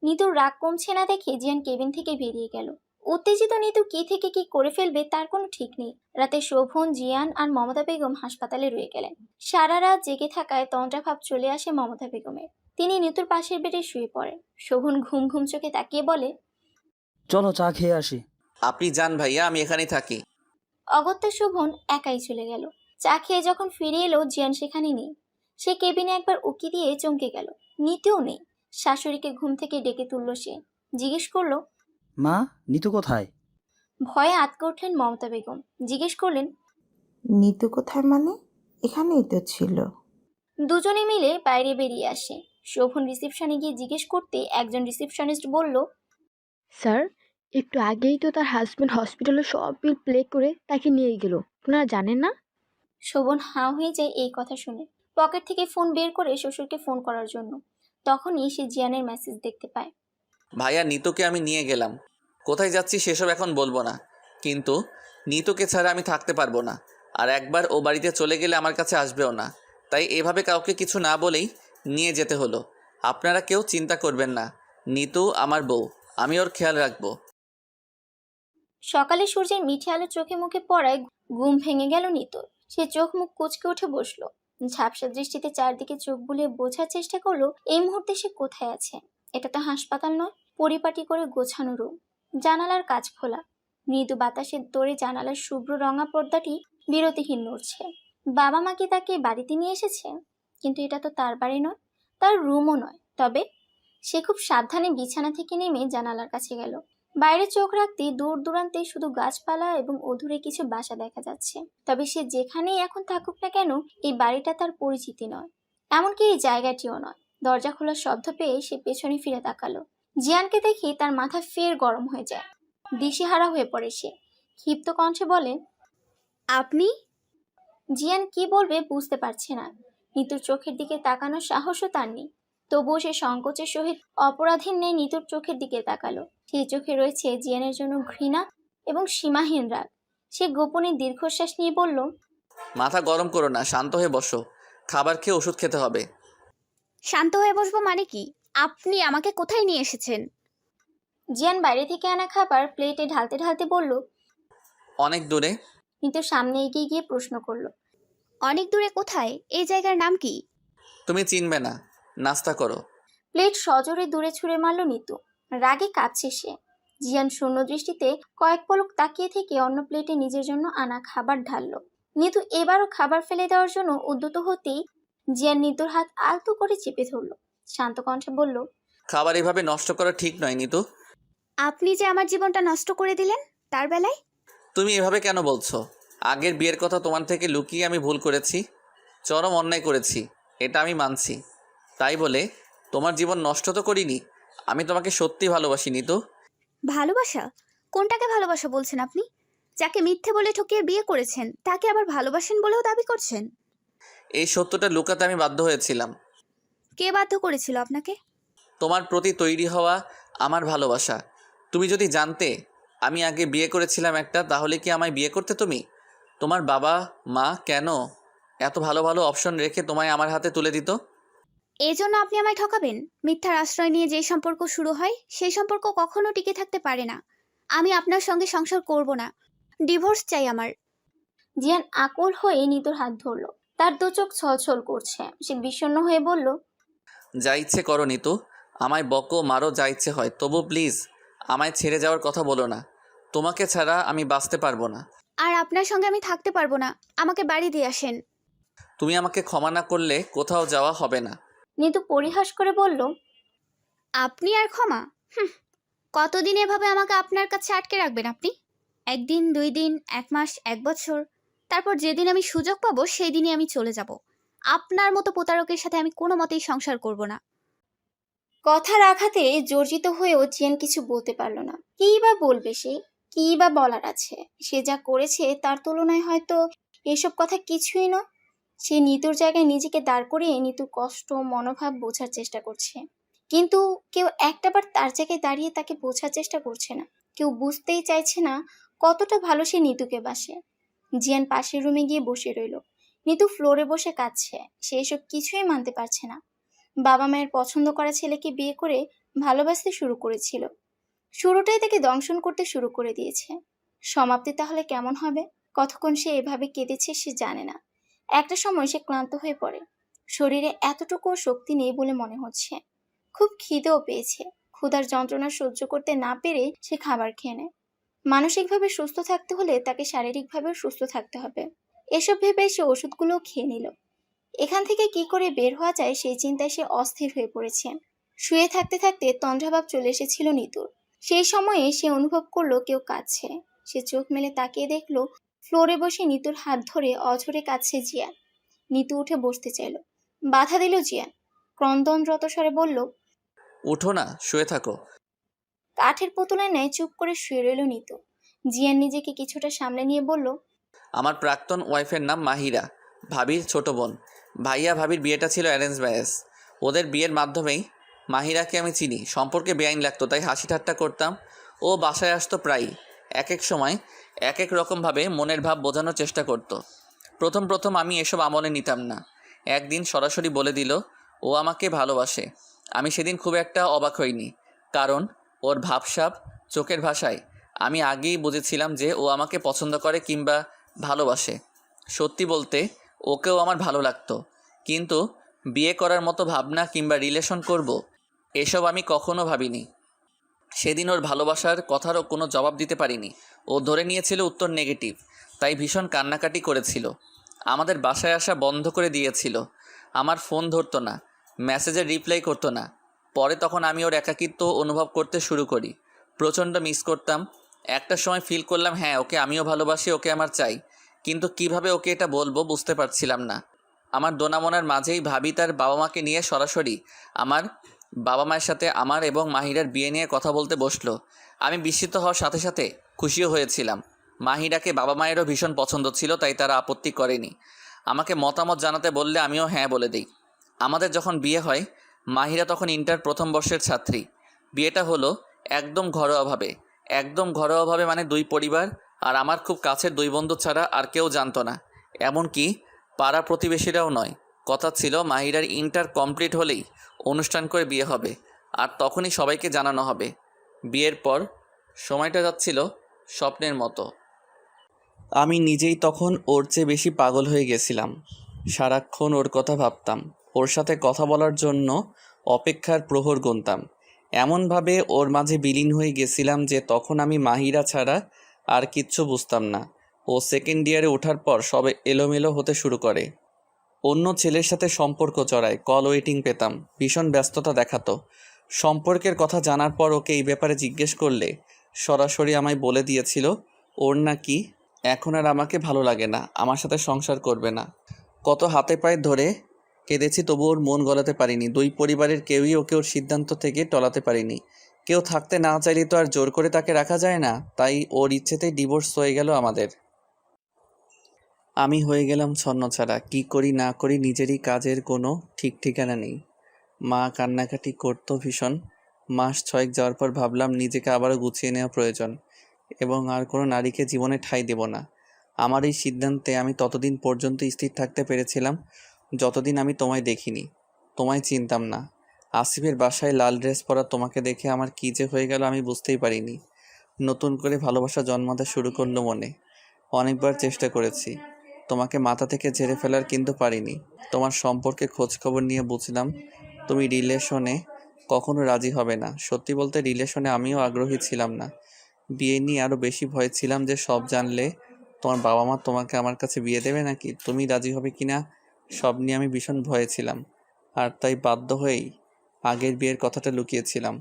নিতুর রাগ কমছে না দেখে জিয়ান কেবিন থেকে বেরিয়ে গেল। উত্তেজিত নিতু কি থেকে কি করে ফেলবে তার কোনো ঠিক নেই। রাতে শোভন, জিয়ান আর মমতা বেগম হাসপাতালে রয়ে গেলেন। সারা রাত জেগে থাকায় তন্দ্রাভাব চলে আসে মমতা বেগমের। তিনি নিতুর পাশের বেডে শুয়ে পড়েন। শোভন ঘুম ঘুম চোখে তাকিয়ে বলে, চলো চা খেয়ে আসি। আপনি যান ভাইয়া, আমি এখানেই থাকি। অগত্যা শোভন একাই চলে গেল। চা খেয়ে যখন ফিরে এলো জিয়ান সেখানে নেই। সে কেবিনে একবার উকি দিয়ে চমকে গেল, নিতেও নেই। শাশুড়িকে ঘুম থেকে ডেকে তুলল সে। জিজ্ঞেস করলো, মা, নিতু কোথায়? ভয়ে আঁতকে উঠলেন মমতা বেগম। জিজ্ঞেস করলেন, নিতু কোথায় মানে? এখানেই তো ছিল। দুজনে মিলে বাইরে বেরিয়ে আসে। শোভন রিসেপশনে গিয়ে জিজ্ঞেস করতে একজন রিসেপশনিস্ট বলল, স্যার, একটু আগেই তো তার হাজব্যান্ড হসপিটালে সব বিল প্লে করে তাকে নিয়ে গেল, আপনারা জানেন না? শোভন হাঁ হয়ে যায় এই কথা শুনে। পকেট থেকে ফোন বের করে শ্বশুরকে ফোন করার জন্য। তখনই সে জিয়ানের মেসেজ দেখতে পায়। ভাইয়া, নিতুকে আমি নিয়ে গেলাম। কোথায় যাচ্ছি সেসব এখন বলবো না, কিন্তু নিতুকে ছাড়া আমি থাকতে পারবো না। আর একবার ও বাড়িতে চলে গেলে আমার কাছে আসবেও না। তাই এভাবে কাউকে কিছু না বলেই নিয়ে যেতে হলো। আপনারা কেউ চিন্তা করবেন না, নিতু আমার বউ, আমি ওর খেয়াল রাখবো। সকালে সূর্যের মিঠে আলো চোখে মুখে পড়ায় ঘুম ভেঙে গেল নিতুর। সে চোখ মুখ কুঁচকে উঠে বসলো। ঝাপসা দৃষ্টিতে চারদিকে চোখ বুলিয়ে বোঝার চেষ্টা করলো এই মুহূর্তে সে কোথায় আছে। এটা তো হাসপাতাল নয়, পরিপাটি করে গোছানো রুম। জানালার কাঁচ খোলা। মৃদু বাতাসের দৌড়ে জানালার শুভ্র রঙা পর্দাটি বিরতিহীন নড়ছে। বাবা মা কি তাকে বাড়িতে নিয়ে এসেছে? কিন্তু এটা তো তার বাড়ি নয়, তার রুমও নয়। তবে সে খুব সাবধানে বিছানা থেকে নেমে জানালার কাছে গেল। বাইরে চোখ রাখতেই দূর দূরান্তে শুধু গাছপালা এবং অধুরে কিছু বাসা দেখা যাচ্ছে। তবে সে যেখানেই এখন থাকুক না কেন, এই বাড়িটা তার পরিচিতি নয়, এমনকি এই জায়গাটিও নয়। দরজা খোলার শব্দ পেয়ে সে পেছনে ফিরে তাকালো। জিয়ানকে দেখে তার মাথা ফের গরম হয়ে যায়। দিশেহারা হয়ে পড়ে সে। ক্ষিপ্ত কণ্ঠে বলে, আপনি? জিয়ান কি বলবে বুঝতে পারছে না। নিতুর চোখের দিকে তাকানোর সাহসও তার নেই। তবুও সে সংকোচের সহিত অপরাধীর ন্যায় নিতুর চোখের দিকে তাকালো। সেই চোখে রয়েছে জিয়ানের জন্য ঘৃণা এবং সীমাহীন রাগ। সে গোপনে দীর্ঘশ্বাস নিয়ে বলল, মাথা গরম করো না, শান্ত হয়ে বসো। খাবার খেয়ে ওষুধ খেতে হবে। শান্ত হয়ে বসবো মানে কি? আপনি আমাকে কোথায় নিয়ে এসেছেন? জিয়ান বাইরে থেকে আনা খাবার প্লেটে ঢালতে ঢালতে বলল। অনেক দূরে। নিতু সামনে এগিয়ে গিয়ে প্রশ্ন করলো। অনেক দূরে কোথায়? এই জায়গার নাম কি? তুমি চিনবে না, নাস্তা করো। প্লেট সজোরে দূরে ছুঁড়ে মারল নিতু। রাগে কাঁপছে সে। জিয়ান শূন্য দৃষ্টিতে কয়েক পলক তাকিয়ে থেকে অন্য প্লেটে নিজের জন্য আনা খাবার ঢাললো। নিতু এবারও খাবার ফেলে দেওয়ার জন্য উদ্যত হতেই জিয়ান নিতুর হাত আলতো করে চেপে ধরলো। শান্ত কণ্ঠে বলল। খাবার এভাবে নষ্ট করা ঠিক নয় নিতু। আপনি যে আমার জীবনটা নষ্ট করে দিলেন তার বেলায়? তুমি এভাবে কেন বলছো? আগের বিয়ের কথা তোমার থেকে লুকিয়ে আমি ভুল করেছি, চরম অন্যায় করেছি, এটা আমি মানছি। তাই বলে তোমার জীবন নষ্ট তো করিনি। আমি তোমাকে সত্যি ভালোবাসি নিতু। ভালোবাসা? কোনটাকে ভালোবাসা বলছেন আপনি? যাকে মিথ্যে বলে ঠকিয়ে বিয়ে করেছেন তাকে আবার ভালোবাসেন বলেও দাবি করছেন? এই সত্যটা লুকাতে আমি বাধ্য হয়েছিলাম। কে বাধ্য করেছিল আপনাকে? তোমার প্রতি তৈরি হওয়া আমার ভালোবাসা। তুমি যদি জানতে আমি আগে বিয়ে করেছিলাম একটা, তাহলে কি আমায় বিয়ে করতে তুমি? তোমার বাবা মা কেন এত ভালো ভালো অপশন রেখে তোমায় আমার হাতে তুলে দিত? এই জন্য আপনি আমায় ঠকাবেন? মিথ্যার আশ্রয় নিয়ে যে সম্পর্ক শুরু হয় সেই সম্পর্ক কখনো টিকে থাকতে পারে না। আমি আপনার সঙ্গে সংসার করব না, ডিভোর্স চাই আমার। জিয়ান আকুল হয়ে নিতুর হাত ধরলো। তার দু চোখ ছলছল করছে। সে বিষণ্ণ হয়ে বলল। যা ইচ্ছে করো নিতু, আমায় বকো মারো যা ইচ্ছে হয়, তবু প্লিজ আমায় ছেড়ে যাওয়ার কথা বলো না। তোমাকে ছাড়া আমি বাঁচতে পারবো না। আর আপনার সঙ্গে আমি থাকতে পারবো না। আমাকে বাড়ি দিয়ে আসেন। তুমি আমাকে ক্ষমা না করলে কোথাও যাওয়া হবে না। নিতু পরিহাস করে বলল। আপনি আর ক্ষমা? কতদিন এভাবে আমাকে আপনার কাছে আটকে রাখবেন আপনি? একদিন, 2 দিন, 1 মাস, 1 বছর? তারপর যেদিন আমি সুযোগ পাবো সেই দিনই আমি চলে যাব। আপনার মতো প্রতারকের সাথে আমি কোনো মতেই সংসার করব না। কথার আঘাতে জর্জিত হয়েও জিয়ান কিছু বলতে পারল না। কী বা বলবে সে? কী বা বলার আছে? সে যা করেছে তার তুলনায় হয়তো এসব কথা কিছুই নয়। সে নিতুর জায়গায় নিজেকে দাঁড় করিয়ে নিতুর কষ্ট মনোভাব বোঝার চেষ্টা করছে। কিন্তু কেউ একটাবার তার জায়গায় দাঁড়িয়ে তাকে বোঝার চেষ্টা করছে না। কেউ বুঝতেই চাইছে না কতটা ভালো সে নিতুকে বাসে। জিয়ান পাশের রুমে গিয়ে বসে রইল। নিতু ফ্লোরে বসে কাঁদছে। সে এসব কিছুই মানতে পারছে না। বাবা মায়ের পছন্দ করা ছেলেকে বিয়ে করে ভালোবাসতে শুরু করেছিল। শুরুটাই তাকে দংশন করতে শুরু করে দিয়েছে। সমাপ্তি তাহলে কেমন হবে? কতক্ষণ সে এভাবে কেঁদেছে সে জানে না। একটা সময় সে ক্লান্ত হয়ে পড়ে। শরীরে এতটুকু শক্তি নেই বলে মনে হচ্ছে। খুব খিদেও পেয়েছে। ক্ষুধার যন্ত্রণা সহ্য করতে না পেরে সে খাবার খেয়ে নেয়। মানসিকভাবে সুস্থ থাকতে হলে তাকে শারীরিকভাবেও সুস্থ থাকতে হবে। এসব ভেবে সে ওষুধগুলো খেয়ে নিল। এখান থেকে কি করে বের হওয়া যায় সেই চিন্তায় সে অস্থির হয়ে পড়েছে। শুয়ে থাকতে থাকতে তন্দ্রাভাব চলে এসেছিল নিতুর। সেই সময়ে সে অনুভব করলো কেউ কাঁদছে। সে চোখ মেলে তাকিয়ে দেখলো ফ্লোরে বসে নিতুর হাত ধরে অঝরে কাঁদছে জিয়ান। নিতু উঠে বসতে চাইল। বাধা দিল জিয়ান। ক্রন্দনরত স্বরে বলল। উঠো না, শুয়ে থাকো। কাঠের পুতুলের ন্যায় চুপ করে শুয়ে রইল নিতু। জিয়ান নিজেকে কিছুটা সামলে নিয়ে বলল। আমার প্রাক্তন ওয়াইফের নাম মাহিরা, ভাবির ছোট বোন। ভাইয়া ভাবির বিয়েটা ছিল অ্যারেঞ্জ ম্যারেজ। ওদের বিয়ের মাধ্যমেই মাহিরাকে আমি চিনি। সম্পর্কে বেআইন লাগতো তাই হাসি ঠাট্টা করতাম। ও বাসায় আসতো প্রায়ই। এক এক সময় এক এক রকমভাবে মনের ভাব বোঝানোর চেষ্টা করতো। প্রথম প্রথম আমি এসব আমলে নিতাম না। একদিন সরাসরি বলে দিল ও আমাকে ভালোবাসে। আমি সেদিন খুব একটা অবাক হইনি, কারণ ওর ভাবসাব, চোখের ভাষায় আমি আগেই বুঝেছিলাম যে ও আমাকে পছন্দ করে কিংবা ভালোবাসে। সত্যি বলতে ওকেও আমার ভালো লাগতো, কিন্তু বিয়ে করার মতো ভাবনা কিংবা রিলেশন করব এসব আমি কখনো ভাবিনি। সেদিন ওর ভালোবাসার কথারও কোনো জবাব দিতে পারিনি। ও ধরে নিয়েছিল উত্তর নেগেটিভ, তাই ভীষণ কান্নাকাটি করেছিল। আমাদের বাসায় আসা বন্ধ করে দিয়েছিল। আমার ফোন ধরতো না, মেসেজের রিপ্লাই করতো না। পরে তখন আমি ওর একাকিত্ব অনুভব করতে শুরু করি। প্রচণ্ড মিস করতাম। একটা সময় ফিল করলাম হ্যাঁ ওকে আমিও ভালোবাসি, ওকে আমার চাই, কিন্তু কিভাবে ওকে এটা বলবো বুঝতে পারছিলাম না। আমার দোনামোনার মাঝেই ভাবি তার বাবা মাকে নিয়ে সরাসরি আমার বাবা মায়ের সাথে আমার এবং মাহিরার বিয়ে নিয়ে কথা বলতে বসলো। আমি বিস্মিত হওয়ার সাথে সাথে খুশিও হয়েছিলাম। মাহিরাকে বাবা মায়েরও ভীষণ পছন্দ ছিল, তাই তারা আপত্তি করেনি। আমাকে মতামত জানাতে বললে আমিও হ্যাঁ বলে দিই। আমাদের যখন বিয়ে হয় মাহিরা তখন ইন্টার প্রথম বর্ষের ছাত্রী। বিয়েটা হলো একদম ঘরোয়াভাবে। একদম ঘরোয়াভাবে মানে 2 পরিবার আর আমার খুব কাছের 2 বন্ধু ছাড়া আর কেউ জানতো না, এমনকি পাড়া প্রতিবেশীরাও নয়। কথা ছিল মাহিরার ইন্টার কমপ্লিট হলেই অনুষ্ঠান করে বিয়ে হবে, আর তখনই সবাইকে জানানো হবে। বিয়ের পর সময়টা যাচ্ছিল স্বপ্নের মতো। আমি নিজেই তখন ওর চেয়ে বেশি পাগল হয়ে গেছিলাম। সারাক্ষণ ওর কথা ভাবতাম, ওর সাথে কথা বলার জন্য অপেক্ষার প্রহর গুনতাম। এমনভাবে ওর মাঝে বিলীন হয়ে গেছিলাম যে তখন আমি মাহিরা ছাড়া আর কিচ্ছু বুঝতাম না। ও সেকেন্ড ইয়ারে ওঠার পর সবে এলোমেলো হতে শুরু করে। অন্য ছেলের সাথে সম্পর্ক জড়ায়, কল ওয়েটিং পেতাম, ভীষণ ব্যস্ততা দেখাতো। সম্পর্কের কথা জানার পর ওকে এই ব্যাপারে জিজ্ঞেস করলে সরাসরি আমায় বলে দিয়েছিল ওর নাকি এখন আর আমাকে ভালো লাগে না, আমার সাথে সংসার করবে না। কত হাতে পায়ে ধরে কেঁদেছি, তবু ওর মন গলাতে পারিনি। দুই পরিবারের কেউই ওকে ওর সিদ্ধান্ত থেকে টলাতে পারিনি। কেউ থাকতে না চাইলে তো আর জোর করে তাকে রাখা যায় না, তাই ওর ইচ্ছেতেই ডিভোর্স হয়ে গেল আমাদের। আমি হয়ে গেলাম ছন্নছাড়া। কি করি না করি নিজেরই কাজের কোনো ঠিক ঠিকানা নেই। মা কান্নাকাটি করতো ভীষণ। মাস 6 যাওয়ার পর ভাবলাম নিজেকে আবারও গুছিয়ে নেওয়া প্রয়োজন এবং আর কোনো নারীকে জীবনে ঠাঁই দেব না। আমার এই সিদ্ধান্তে আমি ততদিন পর্যন্ত স্থির থাকতে পেরেছিলাম যতদিন আমি তোমায় দেখিনি, তোমায় চিনতাম না। আসিফের বাসায় লাল ড্রেস পরা তোমাকে দেখে আমার কী যে হয়ে গেল আমি বুঝতেই পারিনি। নতুন করে ভালোবাসা জন্মাতে শুরু করলো মনে। অনেকবার চেষ্টা করেছি তোমাকে মাথা থেকে ঝেড়ে ফেলার, কিন্তু পারিনি। তোমার সম্পর্কে খোঁজখবর নিয়ে বুঝলাম তুমি রিলেশনে কখনো রাজি হবে না। সত্যি বলতে রিলেশনে আমিও আগ্রহী ছিলাম না। বিয়ে নিয়ে আরও বেশি ভয় ছিলাম যে সব জানলে তোমার বাবা মা তোমাকে আমার কাছে বিয়ে দেবে নাকি, তুমি রাজি হবে কিনা, সব নিয়ে আমি ভীষণ ভয়ে ছিলাম। আর তাই বাধ্য হয়েই আগের বিয়ের কথাটা লুকিয়েছিলাম।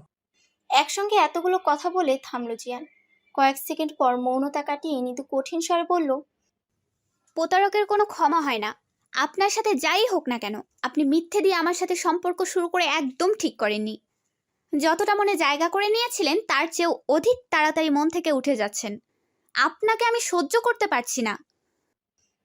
একসঙ্গে এতগুলো কথা বলে থামলো জিয়ান। কয়েক সেকেন্ড পর মৌনতা কাটিয়ে নিতু কঠিন স্বরে বলল, প্রতারকের কোনো ক্ষমা হয় না। আপনার সাথে যাই হোক না কেন, আপনি মিথ্যে দিয়ে আমার সাথে সম্পর্ক শুরু করে একদম ঠিক করেননি। যতটা মনে জায়গা করে নিয়েছিলেন তার চেয়েও অধিক তাড়াতাড়ি মন থেকে উঠে যাচ্ছেন। আপনাকে আমি সহ্য করতে পারছি না।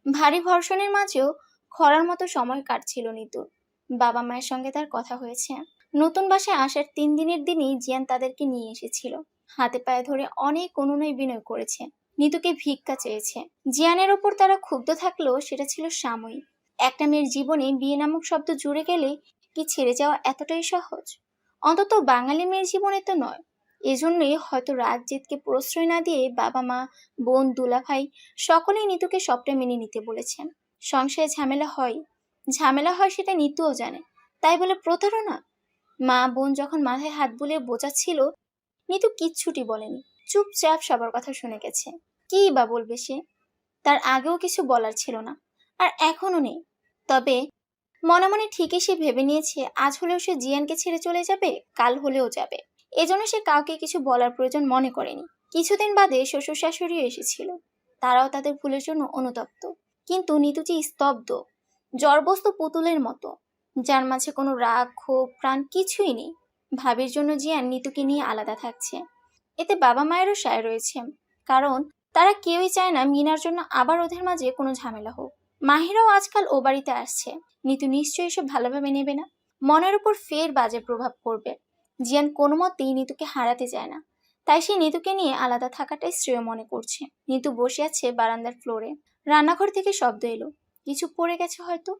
ভারী ভর্ষণের মাঝেও খরার মতো সময় কাটছিল নিতুর। বাবা মায়ের সঙ্গে তার কথা হয়েছে। নতুন বাসায় আসার 3 দিনের দিনই জিয়ান তাদেরকে নিয়ে এসেছিল। হাতে পায়ে ধরে অনেক অনুনয় বিনয় করেছে, নিতুকে ভিক্ষা চেয়েছে। জিয়ানের ওপর তারা ক্ষুব্ধ থাকলেও সেটা ছিল সাময়িক। একটা মেয়ের জীবনে বিয়ে নামক শব্দ জুড়ে গেলে কি ছেড়ে যাওয়া এতটাই সহজ? অন্তত বাঙালি মেয়ের জীবনে তো নয়। এজন্যই হয়তো রাগ জেদকে প্রশ্রয় না দিয়ে বাবা মা, বোন, দুলাভাই সকলেই নিতুকে সবটা মেনে নিতে বলেছেন। সংসারে ঝামেলা হয় সেটা নিতুও জানে, তাই বলে প্রতারণা? মা বোন যখন মাথায় হাত বুলিয়ে বোঝাচ্ছিল, নিতু কিচ্ছুটি বলেনি, চুপচাপ সবার কথা শুনে গেছে। কি বা বলবে সে? তার আগেও কিছু বলার ছিল না, আর এখনো নেই। তবে মনে মনে ঠিকই সে ভেবে নিয়েছে আজ হলেও সে জিয়ানকে ছেড়ে চলে যাবে, কাল হলেও যাবে। এজন্য সে কাউকে কিছু বলার প্রয়োজন মনে করেনি। কিছুদিন বাদে শ্বশুর শাশুড়িও এসেছিল। তারাও তাদের ভুলের জন্য অনুতপ্ত। কিন্তু নিতু যে স্তব্ধ, জড়বস্তু পুতুলের মতো, যার মাঝে কোনো রাগ, ক্ষোভ, প্রাণ কিছুই নেই। ভাবির জন্য জিয়ান নিতুকে নিয়ে আলাদা থাকছে। এতে বাবা মায়েরও সায় রয়েছে, কারণ তারা কেউই চায় না মিনার জন্য আবার ওদের মাঝে কোনো ঝামেলা হোক। মাহিরাও আজকাল ও বাড়িতে আসছে। নিতু নিশ্চয়ই এসব ভালোভাবে নেবে না, মনের উপর ফের বাজে প্রভাব পড়বে। জিয়ান কোনো মতেই নিতুকে হারাতে চায় না, তাই সে নিতুকে নিয়ে আলাদা থাকাটাই শ্রেয় মনে করছে। নিতু বসে আছে বারান্দার ফ্লোরে। রান্নাঘর থেকে শব্দ এলো, কিছু পড়ে গেছে হয়তো।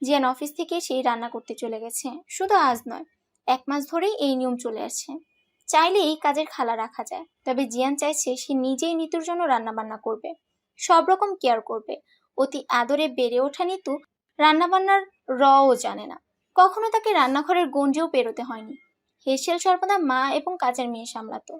জিয়ান অফিস থেকে এসেই রান্না করতে চলে গেছে। শুধু আজ নয়, 1 মাস ধরেই এই নিয়ম চলে আসছে। চাইলেই কাজের খালা রাখা যায়, তবে জিয়ান চাইছে সে নিজেই নিতুর জন্য রান্না বান্না করবে, সব রকম কেয়ার করবে। অতি আদরে বেড়ে ওঠা নিতু রান্নাবান্নার রও জানে না, কখনো তাকে রান্নাঘরের গঞ্জেও পেরোতে হয়নি। হেসেল সর্বদা মা এবং কাজের মেয়ে সামলাতো।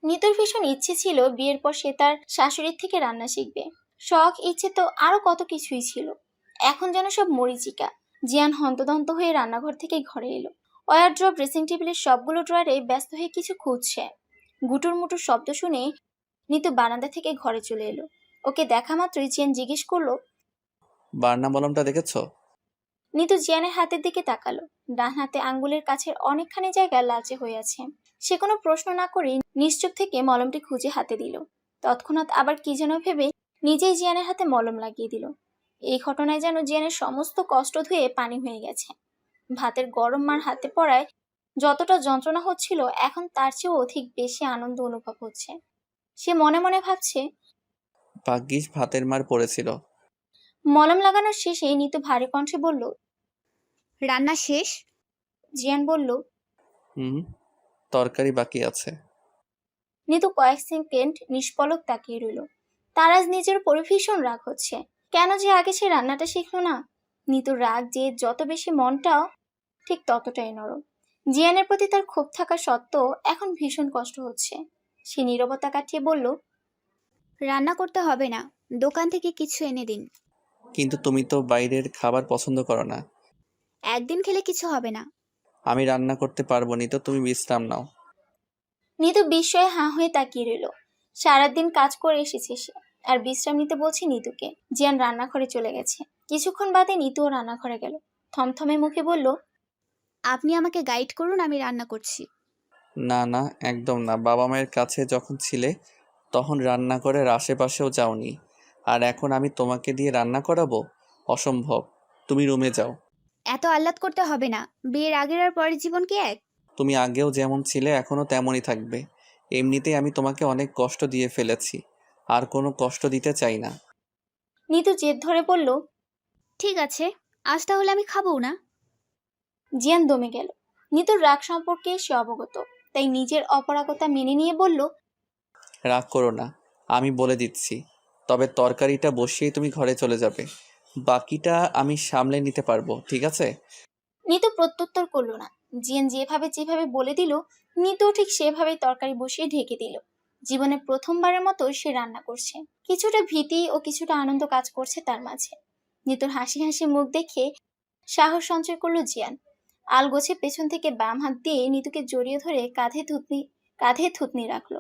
নিতুর ভীষণ ইচ্ছে ছিল বিয়ের পর সে তার শাশুড়ির থেকে রান্না শিখবে। শখ, ইচ্ছে তো আরো কত কিছুই ছিল, এখন যেন সব মরিচিকা। জিয়ান হন্তদন্ত হয়ে রান্নাঘর থেকে ঘরে এলো। ওয়ারড্রব, ড্রেসিং টেবিলের সবগুলো ড্রয়ারে ব্যস্ত হয়ে কিছু খুঁজছে। গুটুর মুটুর শব্দ শুনে নিতু বারান্দা থেকে ঘরে চলে এলো। ওকে দেখা মাত্রই জিয়ান জিজ্ঞেস করলো, বার্না মলমটা দেখেছো? নিতু জিয়ানের হাতের দিকে তাকালো। ডান হাতে আঙ্গুলের কাছের অনেকখানি জায়গা লালচে হয়ে আছে। সে কোনো প্রশ্ন না করে নিশ্চুপ থেকে মলমটি খুঁজে হাতে দিল। তৎক্ষণাৎ আবার কি যেন ভেবে নিজেই জিয়ানের হাতে মলম লাগিয়ে দিল। এই ঘটনায় যেন জিয়ানের সমস্ত কষ্ট ধুয়ে পানি হয়ে গেছে। ভাতের গরম মার হাতে পড়ায় যতটা যন্ত্রণা হচ্ছিল, এখন তার চেয়েও অধিক বেশি আনন্দ অনুভব হচ্ছে। সে মনে মনে ভাবছে, ভাগ্যিস ভাতের মার পড়েছিল। মলম লাগানোর শেষে নিতু ভারী কণ্ঠে বলল, রান্না শেষ? জিয়ান বলল। হুম, তরকারি বাকি আছে। নিতু কয়েক সেকেন্ড নিষ্পলক তাকিয়ে রইল। তার আজ নিজের উপর ভীষণ রাগ হচ্ছে। কেন যে আগে সে রান্নাটা শিখলো না? নিতুর রাগ যে যত বেশি, মনটাও ঠিক ততটাই নরম। জিয়ানের প্রতি তার ক্ষোভ থাকা সত্ত্বেও এখন ভীষণ কষ্ট হচ্ছে। সে নীরবতা কাটিয়ে বলল। রান্না করতে হবে না, দোকান থেকে কিছু এনে দিন। কিন্তু তুমি তো বাইরের খাবার পছন্দ করো না। একদিন খেলে কিছু হবে না। আমি রান্না করতে পারবো নি, তো তুমি বিশ্রাম নাও। নিতু বিস্ময়ে হাঁ হয়ে তাকিয়ে রইল। সারাদিন কাজ করে এসেছে সে, আর বিশ্রাম নিতে বলছে নিতুকে। জিয়ান রান্নাঘরে চলে গেছে। কিছুক্ষণ বাদে নিতুও রান্নাঘরে গেল। থমথমে মুখে বলল। আপনি আমাকে গাইড করুন, আমি রান্না করছি। না না, একদম না। বাবা মায়ের কাছে যখন ছিলে তখন রান্নাঘরের আশেপাশেও যাওনি, আর এখন আমি তোমাকে দিয়ে রান্না করাবো? অসম্ভব। তুমি রুমে যাও। এত আহ্লাদ করতে হবে না, বিয়ের আগের আর পরের জীবন কি এক? তুমি আগেও যেমন ছিলে এখনও তেমনই থাকবে। এমনিতেই আমি তোমাকে অনেক কষ্ট দিয়ে ফেলেছি, আর কোনো কষ্ট দিতে চাই না। নিতু জেদ ধরে বলল। ঠিক আছে, আজ তাহলে আমি খাবো না। জিয়ান দমে গেল। নিতুর রাগ সম্পর্কে সে অবগত, তাই নিজের অপরাগতা মেনে নিয়ে বলল। রাগ করো না, আমি বলে দিচ্ছি। তবে তরকারিটা বসিয়ে তুমি ঘরে চলে যাবে, বাকিটা আমি সামলে নিতে পারবো, ঠিক আছে? নিতু প্রত্যুত্তর করলো না। জিয়ান যেভাবে বলে দিল, নিতু ঠিক সেভাবেই তরকারি বসিয়ে ঢেকে দিল। জীবনে প্রথমবারের মতো সে রান্না করছে। কিছুটা ভীতি ও কিছুটা আনন্দ কাজ করছে তার মাঝে। নিতুর হাসি হাসি মুখ দেখে সাহস সঞ্চয় করলো জিয়ান। আলগোছে পেছন থেকে বাম হাত দিয়ে নিতুকে জড়িয়ে ধরে কাঁধে থুতনি রাখলো।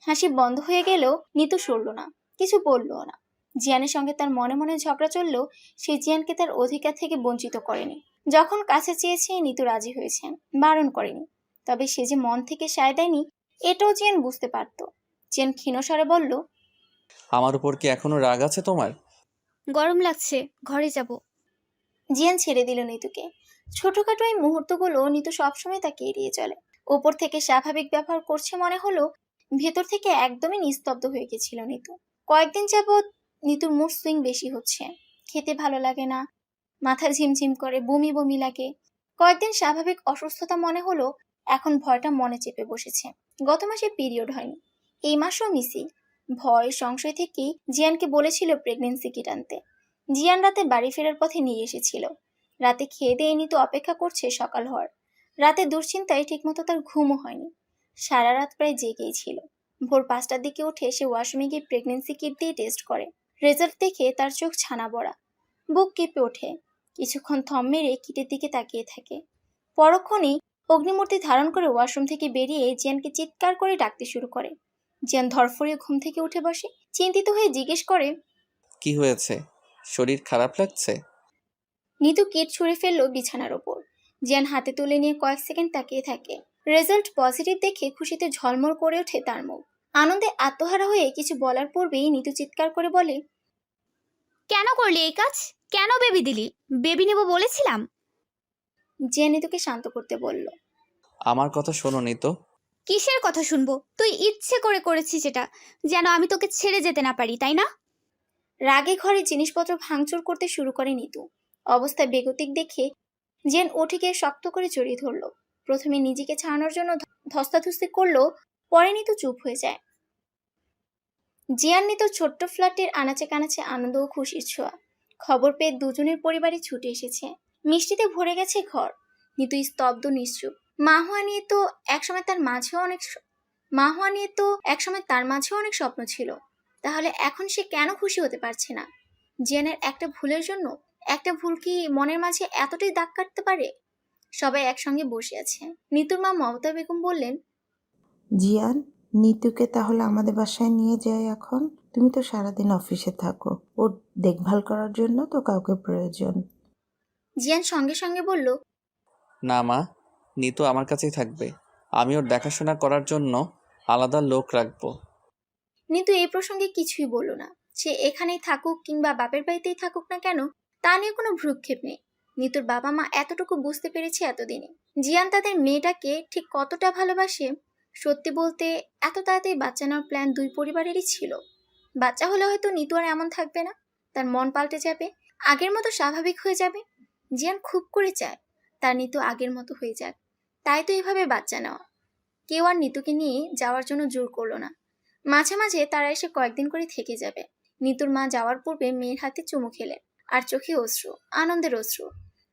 হাসি বন্ধ হয়ে গেলেও নিতু সরল না, কিছু বললও না। জিয়ানের সঙ্গে তার মনে মনে ঝগড়া চললেও সে জিয়ানকে তার অধিকার থেকে বঞ্চিত করেনি। যখন কাছে চেয়েছে নিতু রাজি হয়েছেন, বারণ করেনি। তবে সে যে মন থেকে সায় দেয়নি এটাও জিয়ান বুঝতে পারত। জিয়ান ক্ষীণস্বরে বলল। আমার উপর কি এখনো রাগ আছে তোমার? গরম লাগছে, ঘরে যাব। জিয়ান ছেড়ে দিল নিতুকে। ছোটখাটো এই মুহূর্তগুলো নিতু সবসময় তাকে এড়িয়ে চলে। ওপর থেকে স্বাভাবিক ব্যবহার করছে মনে হলো, ভেতর থেকে একদমই নিস্তব্ধ হয়ে গেছিল নিতু। কয়েকদিন যাবৎ নিতুর মুড সুইং বেশি হচ্ছে। খেতে ভালো লাগে না, মাথা ঝিমঝিম করে, বমি বমি লাগে। কয়েকদিন স্বাভাবিক অসুস্থতা মনে হলো, এখন ভয়টা মনে চেপে বসেছে। গত মাসে পিরিয়ড হয়নি, এই মাসও মিসি। ভয় সংশয় থেকেই জিয়ানকে বলেছিল প্রেগনেন্সি কিট আনতে। জিয়ান রাতে বাড়ি ফেরার পথে নিয়ে এসেছিল। রাতে খেয়ে দিয়ে নিতু অপেক্ষা করছে সকাল হওয়ার। রাতে দুশ্চিন্তায় ঠিকমতো তার ঘুমও হয়নি। সারা রাত প্রায় জেগেই ছিল। ভোর 5টার দিকে উঠে সে ওয়াশরুমে গিয়ে প্রেগনেন্সি কিট দিয়ে টেস্ট করে। রেজাল্ট দেখে তার চোখ ছানা বড়া, বুক কেঁপে ওঠে। কিছুক্ষণ থম মেরে কিটের দিকে তাকিয়ে থাকে। পরক্ষণেই অগ্নিমূর্তি ধারণ করে ওয়াশরুম থেকে বেরিয়ে জিয়ানকে চিৎকার করে ডাকতে শুরু করে। জিয়ান ধরফরিয়ে ঘুম থেকে উঠে বসে, চিন্তিত হয়ে জিজ্ঞেস করে। কি হয়েছে? শরীর খারাপ লাগছে? নিতু কিট ছুঁড়ে ফেললো বিছানার ওপর। জিয়ান হাতে তুলে নিয়ে কয়েক সেকেন্ড তাকিয়ে থাকে। রেজাল্ট পজিটিভ দেখে খুশিতে ঝলমল করে ওঠে তার মুখ। আনন্দে আত্মহারা হয়ে কিছু বলার পূর্বেই নিতু চিৎকার করে বলে। কেন করলি এই কাজ? কেন বেবি দিলি? বেবি নেব বলেছিলাম। জিয়ান নিতুকে শান্ত করতে বলল। আমার কথা শোনো নি তো। কিসের কথা শুনবো? তুই ইচ্ছে করে করেছিস এটা, যেন আমি তোকে ছেড়ে যেতে না পারি, তাই না? রাগে ঘরে জিনিসপত্র ভাঙচুর করতে শুরু করে নিতু। অবস্থায় বেগতিক দেখে জিয়ান উঠে গিয়ে শক্ত করে জড়িয়ে ধরল। প্রথমে নিজেকে ছাড়ানোর জন্য ধস্তাধস্তি করলো, পরে নিতু চুপ হয়ে যায়। জিয়ান নিতুর ছোট্ট ফ্ল্যাটের আনাচে কানাচে আনন্দ ও খুশির ছোঁয়া। খবর পেয়ে দুজনের পরিবারে ছুটে এসেছে। মিষ্টিতে ভরে গেছে ঘর। নিতু স্তব্ধ নিশ্চুপ। মা হওয়া নিয়ে তো একসময় তার মাঝেও অনেক স্বপ্ন ছিল। তাহলে এখন সে কেন খুশি হতে পারছে না? জিয়ানের একটা ভুলের জন্য? একটা ভুল কি মনের মাঝে এতটাই দাগ কাটতে পারে? সবাই একসঙ্গে বসে আছে। নিতুর মা মমতা বেগম বললেন। জিয়ান, নিতুকে তাহলে আমাদের বাসায় নিয়ে যাই এখন। তুমি তো সারাদিন অফিসে থাকো, ওর দেখভাল করার জন্য তো কাউকে প্রয়োজন। জিয়ান সঙ্গে সঙ্গে বলল। না মা, নিতু আমার কাছেই থাকবে। আমি ওর দেখাশোনা করার জন্য আলাদা লোক রাখবো। নিতু এই প্রসঙ্গে কিছুই বলল না। সে এখানেই থাকুক কিংবা বাপের বাড়িতেই থাকুক না কেন, তা নিয়ে কোনো ভ্রুক্ষেপ নেই। নিতুর বাবা মা এতটুকু বুঝতে পেরেছে এতদিনে, জিয়ান তাদের মেয়েটাকে ঠিক কতটা ভালোবাসে। সত্যি বলতে এত তাড়াতাড়ি বাচ্চা নেওয়ার প্ল্যান দুই পরিবারেরই ছিল। বাচ্চা হলে হয়তো নিতু আর এমন থাকবে না, তার মন পাল্টে যাবে, আগের মতো স্বাভাবিক হয়ে যাবে। জিয়ান খুব করে চায় বাচ্চা হোক, কিন্তু তার মন পাল্টে যাবে। তার নিতু আগের মতো হয়ে যাক। তাই তো এভাবে বাচ্চা নেওয়া। কেউ আর নিতুকে নিয়ে যাওয়ার জন্য জোর করলো না। মাঝে মাঝে তারা এসে কয়েকদিন করে থেকে যাবে। নিতুর মা যাওয়ার পূর্বে মেয়ের হাতে চুমু খেলেন, আর চোখে অশ্রু, আনন্দের অশ্রু।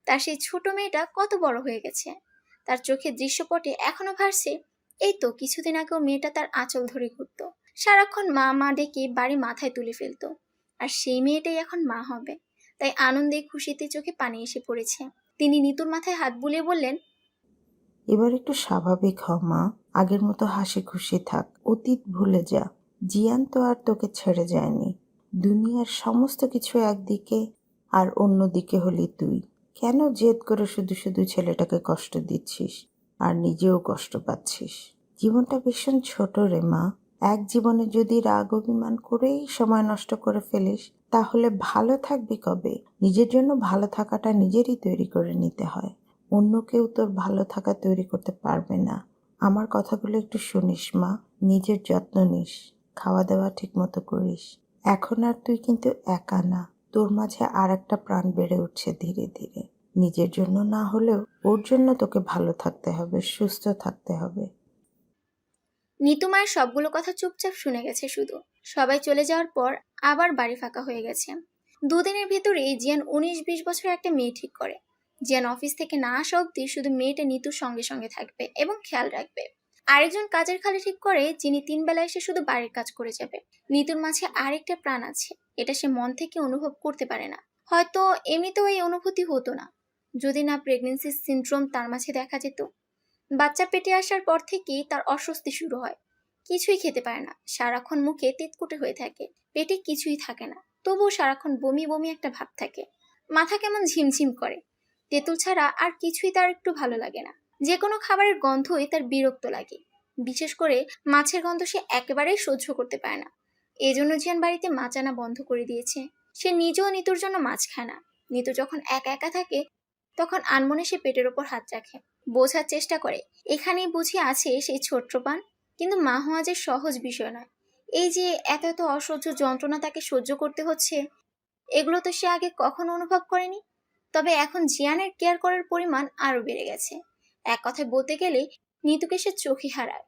তার সেই ছোট মেয়েটা কত বড় হয়ে গেছে। তার চোখের দৃশ্যপটে এখনো ভাসছে, এই তো কিছুদিন আগেও মেয়েটা তার আঁচল ধরে ঘুরতো, সারাক্ষণ মা মা ডেকে বাড়ি মাথায় তুলে ফেলতো। আর সেই মেয়েটাই এখন মা হবে। তাই আনন্দে খুশিতে চোখে পানি এসে পড়েছে। তিনি নিতুর মাথায় হাত বুলিয়ে বললেন, এবার একটু স্বাভাবিক হ মা, আগের মতো হাসি খুশি থাক, অতীত ভুলে যা। জিয়ান তো আর তোকে ছেড়ে যায়নি। দুনিয়ার সমস্ত কিছু একদিকে আর অন্যদিকে হলি তুই। কেন জেদ করে শুধু শুধু ছেলেটাকে কষ্ট দিচ্ছিস আর নিজেও কষ্ট পাচ্ছিস? জীবনটা ভীষণ ছোট রে মা। এক জীবনে যদি রাগ অভিমান করেই সময় নষ্ট করে ফেলিস, তাহলে ভালো থাকবি কবে? নিজের জন্য ভালো থাকাটা নিজেরই তৈরি করে নিতে হয়। অন্য কেউ তোর ভালো থাকা তৈরি করতে পারবে না। আমার কথাগুলো একটু শুনিস মা, নিজের যত্ন নিস, খাওয়া দাওয়া ঠিক মতো করিস। এখন আর তুই কিন্তু একা না, তোর মাঝে আর একটা প্রাণ বেড়ে উঠছে ধীরে ধীরে। নিজের জন্য না হলেও ওর জন্য তোকে ভালো থাকতে হবে, সুস্থ থাকতে হবে। নিতু মায়ের সবগুলো কথা চুপচাপ শুনে গেছে শুধু। সবাই চলে যাওয়ার পর আবার বাড়ি ফাঁকা হয়ে গেছে। দুদিনের ভেতরেই জিয়ান 19-20 বছরের একটা মেয়ে ঠিক করে। জিয়ান অফিস থেকে না আসা অব্দি শুধু মেয়েটা নিতুর সঙ্গে সঙ্গে থাকবে এবং খেয়াল রাখবে। আরেকজন কাজের খালি ঠিক করে, যিনি 3 বেলা এসে শুধু বাড়ির কাজ করে যাবে। নিতুর মাঝে আরেকটা প্রাণ আছে, এটা সে মন থেকে অনুভব করতে পারে না। হয়তো এমনিতেও এই অনুভূতি হতো না যদি না প্রেগন্যান্সি সিনড্রোম তার মাঝে দেখা যেত। বাচ্চা পেটে আসার পর থেকেই তার অস্বস্তি শুরু হয়। কিছুই খেতে পারে না, সারাক্ষণ মুখে তিতকুটে হয়ে থাকে, পেটে কিছুই থাকে না, তবুও সারাক্ষণ বমি বমি একটা ভাব থাকে। মাথা কেমন ঝিমঝিম করে। তেঁতুল ছাড়া আর কিছুই তার একটু ভালো লাগে না। যে কোনো খাবারের গন্ধই তার বিরক্ত লাগে। বিশেষ করে মাছের গন্ধ সে একেবারেই সহ্য করতে পারে না। এজন্য জিয়ান বাড়িতে মাছ আনা বন্ধ করে দিয়েছে। সে নিজেও নিতুর জন্য মাছ খায় না। নিতু যখন একা একা থাকে তখন আনমনে সে পেটের ওপর হাত রাখে, বোঝার চেষ্টা করে এখানেই বুঝি আছে সেই ছোট্ট প্রাণ। কিন্তু মা হওয়া যে সহজ বিষয় নয়। এই যে এত এত অসহ্য যন্ত্রণা তাকে সহ্য করতে হচ্ছে, এগুলো তো সে আগে কখনো অনুভব করেনি। তবে এখন জিয়ানের কেয়ার করার পরিমাণ আরো বেড়ে গেছে। এক কথায় বলতে গেলে নিতুকে সে চোখে হারায়।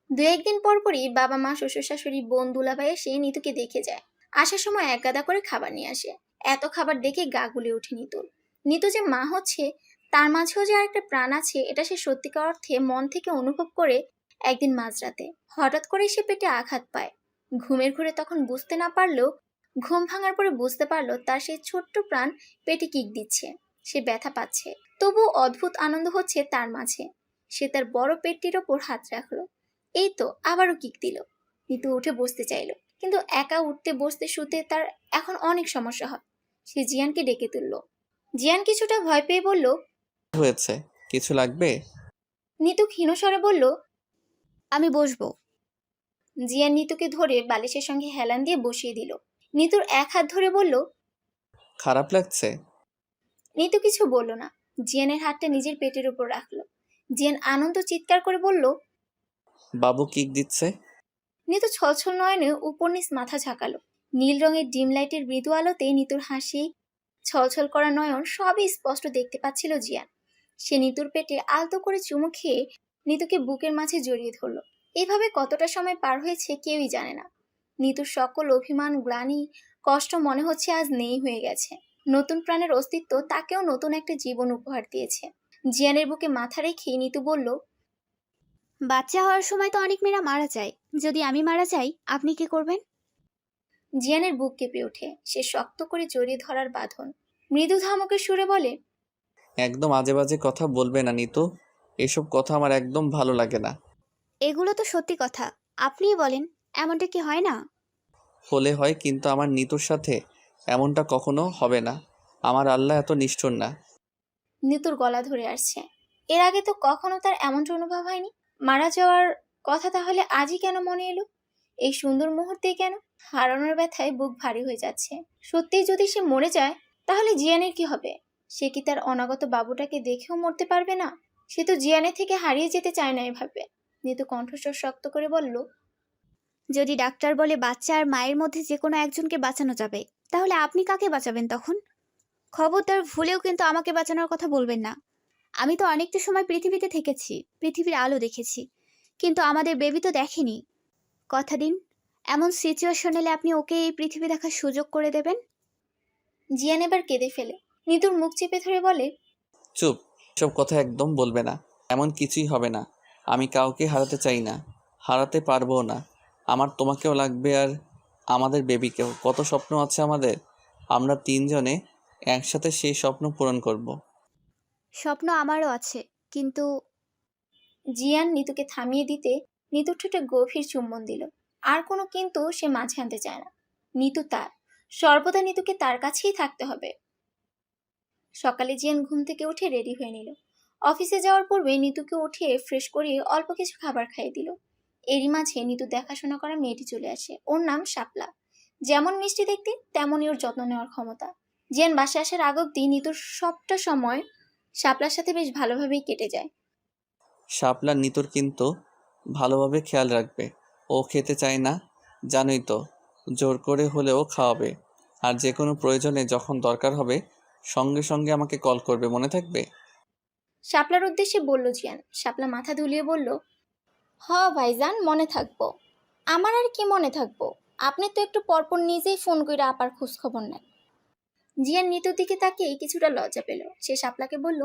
2-1 দিন পর পরই বাবা মা শ্বশুর শাশুড়ি বোন দুলাভাই এসে নিতুকে দেখে যায়। আসার সময় এক গাদা করে খাবার নিয়ে আসে। এত খাবার দেখে গা গুলে ওঠে নিতুর। নিতু যে মা হচ্ছে, তার মাঝেও যে আরেকটা প্রাণ আছে, এটা সে সত্যিকার অর্থে মন থেকে অনুভব করে। একদিন মাঝরাতে হঠাৎ করে সে পেটে আঘাত পায়। ঘুমের ঘুরে তখন বুঝতে না পারলেও ঘুম ভাঙার পরে বুঝতে পারলো তার সেই ছোট্ট প্রাণ পেটে কিক দিচ্ছে। সে ব্যথা পাচ্ছে, তবুও অদ্ভুত আনন্দ হচ্ছে তার মাঝে। সে তার বড় পেটটির ওপর হাত রাখলো। এই তো আবারও কিক দিল। নিতু উঠে বসতে চাইলো, কিন্তু একা উঠতে বসতে শুতে তার এখন অনেক সমস্যা হয়। সে জিয়ানকে ডেকে তুললো। জিয়ান কিছুটা ভয় পেয়ে বলল, হয়েছে, কিছু লাগবে? নিতু ক্ষীণস্বরে বলল, আমি বসবো। জিয়ান নিতুকে ধরে বালিশের সঙ্গে হেলান দিয়ে বসিয়ে দিল। নিতুর এক হাত ধরে বলল, খারাপ লাগছে? নিতু কিছু বলল না। জিয়ানের হাতটা নিজের পেটের উপর রাখলো। জিয়ান আনন্দ চিৎকার করে বলল, বাবু কিক দিচ্ছে। নিতু ছলছল নয়নে উপর নিচ মাথা ঝাঁকালো। নীল রঙের ডিম লাইটের মৃদু আলোতে নিতুর হাসি, ছলছল করা নয়ন সবই স্পষ্ট দেখতে পাচ্ছিল জিয়ান। সে নিতুর পেটে আলতো করে চুমু খেয়ে নিতুকে বুকের মাঝে জড়িয়ে ধরল। এভাবে কতটা সময় পার হয়েছে কেউই জানে না। নিতুর সকল অভিমান, গ্লানি, কষ্ট মনে হচ্ছে আজ নেই হয়ে গেছে। নতুন প্রাণের অস্তিত্ব তাকেও নতুন একটা জীবন উপহার দিয়েছে। জিয়ানের বুকে মাথা রেখে নিতু বলল, বাচ্চা হওয়ার সময় তো অনেক মেয়েরা মারা যায়। যদি আমি মারা যাই, আপনি কি করবেন? জিয়ানের বুক কেঁপে ওঠে। সে শক্ত করে জড়িয়ে ধরার বাঁধন। মৃদু ধমকের সুরে বলে, একদম আজে বাজে কথা বলবে না নিতু, এসব কথা আমার একদম ভালো লাগে না। এগুলো তো সত্যি কথা, আপনিই বলেন, এমনটা কি হয় না? হলে হয়, কিন্তু আমার নিতুর সাথে এমনটা কখনো হবে না। আমার আল্লাহ এত নিষ্ঠুর না। নিতুর গলা ধরে আসছে। এর আগে তো কখনো তার এমনটা অনুভব হয়নি। মারা যাওয়ার কথা তাহলে আজই কেন মনে এলো? এই সুন্দর মুহূর্তেই কেন? হারানোর ব্যথায় বুক ভারী হয়ে যাচ্ছে। সত্যিই যদি সে মরে যায়, তাহলে জিয়ানের কি হবে? সে কি তার অনাগত বাবুটাকে দেখেও মরতে পারবে না? সে তো জিয়ানের থেকে হারিয়ে যেতে চায় না এভাবে। নিতু কণ্ঠস্বর শক্ত করে বলল, যদি ডাক্তার বলে বাচ্চা আর মায়ের মধ্যে যে কোনো একজনকে বাঁচানো যাবে, তাহলে আপনি কাকে বাঁচাবেন তখন? খবরদার ভুলেও কিন্তু আমাকে বাঁচানোর কথা বলবেন না। আমি তো অনেকটা সময় পৃথিবীতে থেকেছি, পৃথিবীর আলো দেখেছি, কিন্তু আমাদের বেবি তো দেখেনি। কথা দিন, এমন সিচুয়েশন এলে আপনি ওকে এই পৃথিবী দেখার সুযোগ করে দেবেন? জিয়ান এবার কেঁদে ফেলে। নিতুর মুখ চেপে ধরে বলে, চুপ, সব কথা একদম বলবে না। এমন কিছুই হবে না। আমি কাউকে হারাতে চাই না, হারাতে পারবো না। আমার তোমাকেও লাগবে, আর আমাদের বেবিকেও। কত স্বপ্ন আছে আমাদের, আমরা তিনজনে একসাথে সেই স্বপ্ন পূরণ করব। স্বপ্ন আমারও আছে, কিন্তু জিয়ান নিতুকে থামিয়ে দিতে নিতুর ঠোঁটে গভীর চুম্বন দিল। আর কোনো কিন্তু সে মাঝে আনতে চায় না। নিতু তার, সর্বদা নিতুকে তার কাছেই থাকতে হবে। সকালে জিয়ান ঘুম থেকে উঠে রেডি হয়ে নিল। অফিসে যাওয়ার পূর্বে নিতুকে উঠিয়ে ফ্রেশ করিয়ে অল্প কিছু খাবার খাইয়ে দিল। এরই মাঝে নিতু দেখাশোনা করা মেয়েটি চলে আসে। ওর নাম শাপলা। যেমন মিষ্টি দেখতে, তেমনই ওর যত্ন নেওয়ার ক্ষমতা। জিয়ান বাসায় আসার আগ অব্দি নিতুর সবটা সময় শাপলার সাথে বেশ ভালোভাবেই কেটে যায়। শাপলা নিতোর কিন্তু ভালোভাবে খেয়াল রাখবে। ও খেতে চায় না, জানোই তো। জোর করে হলেও খাওয়াবে। আর যে কোনো প্রয়োজনে যখন দরকার হবে সঙ্গে সঙ্গে আমাকে কল করবে, মনে থাকবে? শাপলার উদ্দেশ্যে বলল জিয়ান। শাপলা মাথা দুলিয়ে বলল, হ ভাইজান, মনে থাকবো। আমার আর কি মনে থাকবো, আপনি তো একটু পরপর নিজেই ফোন করে আপার খোঁজ খবর নেন। জিয়ান নিতুর দিকে তাকিয়ে কিছুটা লজ্জা পেল। সে শাপলাকে বলল,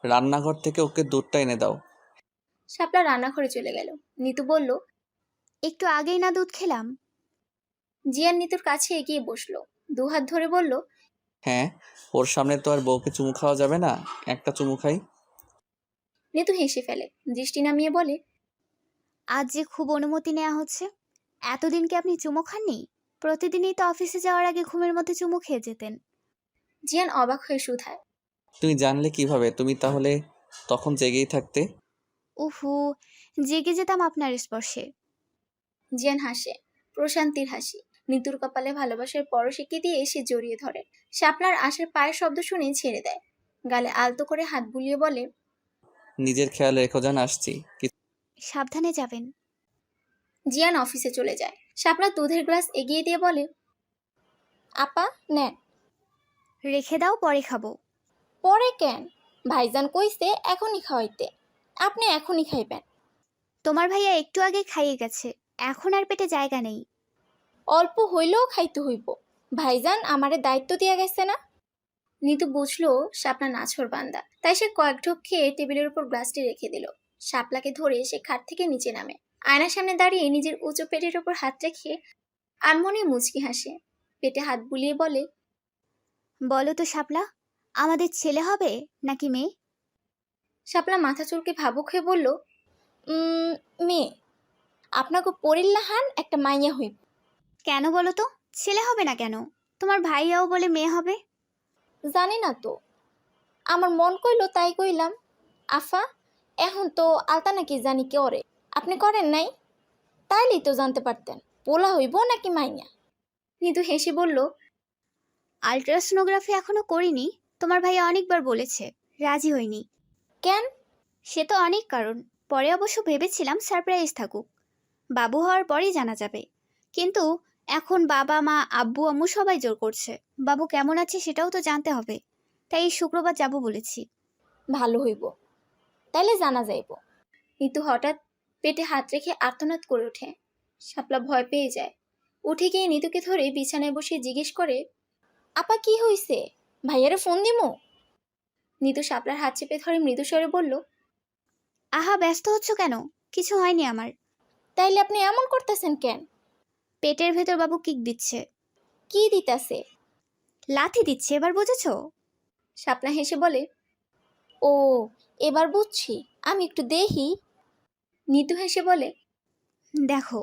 রান্নাঘর থেকে ওকে দুধটা এনে দাও। শাপলা রান্নাঘরে চলে গেল। নিতু বলল, একটু আগেই না দুধ খেলাম। জিয়ান নিতুর কাছে এগিয়ে বসলো, দুহাত ধরে বলল, হ্যাঁ, ওর সামনে তো আর বউকে চুমু খাওয়া যাবে না। একটা চুমু খাই। নিতু হেসে ফেলে, দৃষ্টি নামিয়ে বলে, আজ যে খুব অনুমতি নেওয়া হচ্ছে। এতদিন কি আপনি চুমু খাননি? প্রতিদিনই তো অফিসে যাওয়ার আগে ঘুমের মধ্যে চুমু খেয়ে যেতেন। জিয়ান অবাক হয়ে শুধায়, তুমি জানলে কিভাবে? তুমি তাহলে তখন জেগেই থাকতে। উহু, জেগে যেতাম আপনার স্পর্শে। জিয়ান হাসে, প্রশান্তির হাসি। নিতুর কপালে ভালোবাসার পরশিকে দিয়ে সে জড়িয়ে ধরে। শাপলার আশার পায়ের শব্দ শুনে ছেড়ে দেয়। গালে আলতো করে হাত বুলিয়ে বলে, নিজের খেয়াল রেখো, জান আসছি। সাবধানে যাবেন। জিয়ান অফিসে চলে যায়। শাপলা দুধের গ্লাস এগিয়ে দিয়ে বলে, আপা নেন। রেখে দাও, পরে খাবো। পরে কেন? ভাইজান কইছে এখনই খাওয়াইতে, আপনি এখনই খাইবেন। তোমার ভাইয়া একটু আগে খাইয়ে গেছে, এখন আর পেটে জায়গা নেই। অল্প হইলেও খাইতে হইব, ভাইজান আমারে দায়িত্ব দিয়া গেছে না। নিতু বুঝলো শাপলা নাছর বান্দা, তাই সে কয়েক ঢোক খেয়ে টেবিলের উপর গ্লাসটি রেখে দিল। শাপলাকে ধরে সে খাট থেকে নিচে নামে। আয়নার সামনে দাঁড়িয়ে নিজের উঁচু পেটের উপর হাত রেখে আনমনে মুচকি হাসে। পেটে হাত বুলিয়ে বলে, বলো তো শাপলা, আমাদের ছেলে হবে নাকি মেয়ে? শাপলা মাথা চুলকে ভাবুক হয়ে বলল, মেয়ে। আপনাকে পরিল্লাহান একটা মাইয়া হইব। কেন বলো তো, ছেলে হবে না কেন? তোমার ভাইয়াও বলে মেয়ে হবে। জানি না তো, আমার মন কইলো তাই কইলাম। আফা, এখন তো আলতা নাকি জানি কে ওরে, আপনি করেন নাই? তাইলেই তো জানতে পারতেন পোলা হইব নাকি মাইয়া। নিতু হেসে বলল, আলট্রাসোনোগ্রাফি এখনো করিনি। তোমার ভাইয়া অনেকবার বলেছে, রাজি হইনি। কেন? সে তো অনেক কারণ। পরে অবশ্য ভেবেছিলাম সারপ্রাইজ থাকুক, বাবু হওয়ার পরেই জানা যাবে। কিন্তু এখন বাবা মা আব্বু আম্মু সবাই জোর করছে, বাবু কেমন আছে সেটাও তো জানতে হবে। তাই এই শুক্রবার যাব বলেছি। ভালো হইব, তাইলে জানা যাইব। নিতু হঠাৎ পেটে হাত রেখে আর্তনাদ করে ওঠে। শাপলা ভয় পেয়ে যায়। উঠে গিয়ে নিতুকে ধরে বিছানায় বসে জিজ্ঞেস করে, আপা কি হইছে, ভাইয়ারে ফোন দিমু? নিতু শাপলার হাত চেপে ধরে মৃদু স্বরে বলল, আহা, ব্যস্ত হচ্ছ কেন? কিছু হয়নি আমার। তাইলে আপনি এমন করতেছেন কেন? পেটের ভেতর বাবু কিক দিচ্ছে। কি দিতাছে? লাথি দিচ্ছে, এবার বুঝেছো? শাপলা হেসে বলে, ও এবার বুঝছি, আমি একটু দেখি। নিতু হেসে বলে, দেখো।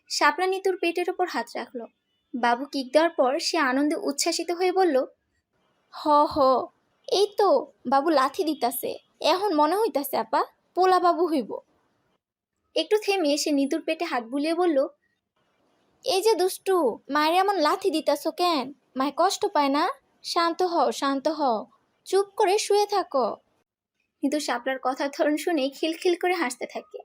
শাপলা নিতুর পেটের ওপর হাত রাখলো। বাবু কিক দেওয়ার পর সে আনন্দে উচ্ছ্বাসিত হয়ে বলল, হ হ, এই তো বাবু লাথি দিতাছে। এখন মনে হইতাছে আপা পোলা বাবু হইব। একটু থেমে সে নিতুর পেটে হাত বুলিয়ে বলল, এই যে দুষ্টু, মায়ের এমন লাথি দিতাছ কেন? মায় কষ্ট পায় না? শান্ত হও, শান্ত হও, চুপ করে শুয়ে থাকো। নিতু শাপলার কথার ধরন শুনে খিলখিল করে হাসতে থাকে।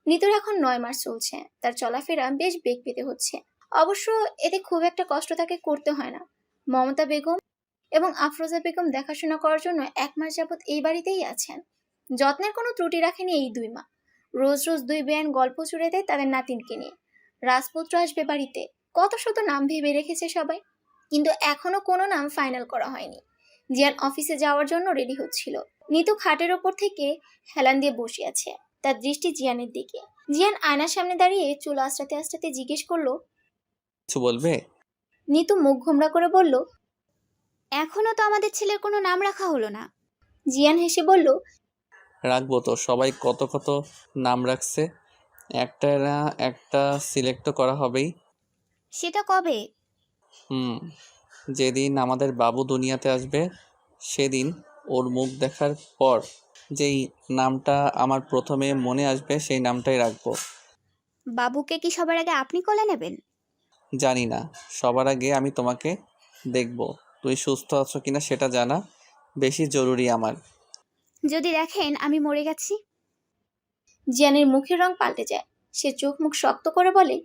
নিতুর এখন 9 মাস চলছে। তার চলাফেরা বেশ বেগ পেতে হচ্ছে। অবশ্য এতে খুব একটা কষ্ট তাকে করতে হয় না। মমতা বেগম এবং আফরোজা বেগম দেখাশোনা করার জন্য 1 মাস যাবৎ এই বাড়িতেই আছেন। যত্নের কোনো ত্রুটি রাখেনি এই 2 মা। রোজ রোজ 2 বেয়ান গল্প জুড়ে দেয় তাদের নাতিনকে নিয়ে। রাজপুত্র আসবে বাড়িতে, কত শত নাম ভেবে রেখেছে সবাই, কিন্তু এখনো কোনো নাম ফাইনাল করা হয়নি। জিয়ান অফিসে যাওয়ার জন্য রেডি হচ্ছিল। নিতু খাটের ওপর থেকে হেলান দিয়ে বসে আছে, তার দৃষ্টি জিয়ানের দিকে। জিয়ান আয়নার সামনে দাঁড়িয়ে চুল আঁচড়াতে আঁচড়াতে জিজ্ঞেস করলো। কিছু বলবে? নিতু মুখ ঘোমরা করে বলল। এখনো তো আমাদের ছেলের কোনো নাম রাখা হলো না। জিয়ান হেসে বলল। রাখবো তো, সবাই কত কত নাম রাখছে, একটা না একটা সিলেক্ট তো করা হবেই। সেটা কবে? যেদিন আমাদের বাবু দুনিয়াতে আসবে সেদিন ওর মুখ দেখার পর যেই নামটা আমার প্রথমে মনে আসবে সেই নামটাই রাখবো। বাবুকে কি সবার আগে আপনি কোলে নেবেন? জানি না, সবার আগে আমি তোমাকে দেখব, তুই সুস্থ আছো কিনা সেটা জানা বেশি জরুরি আমার। যদি দেখেন আমি মরে গেছি? জিয়ানের মুখের রং পাল্টে যায়। সে চোখ মুখ শক্ত করে বলে।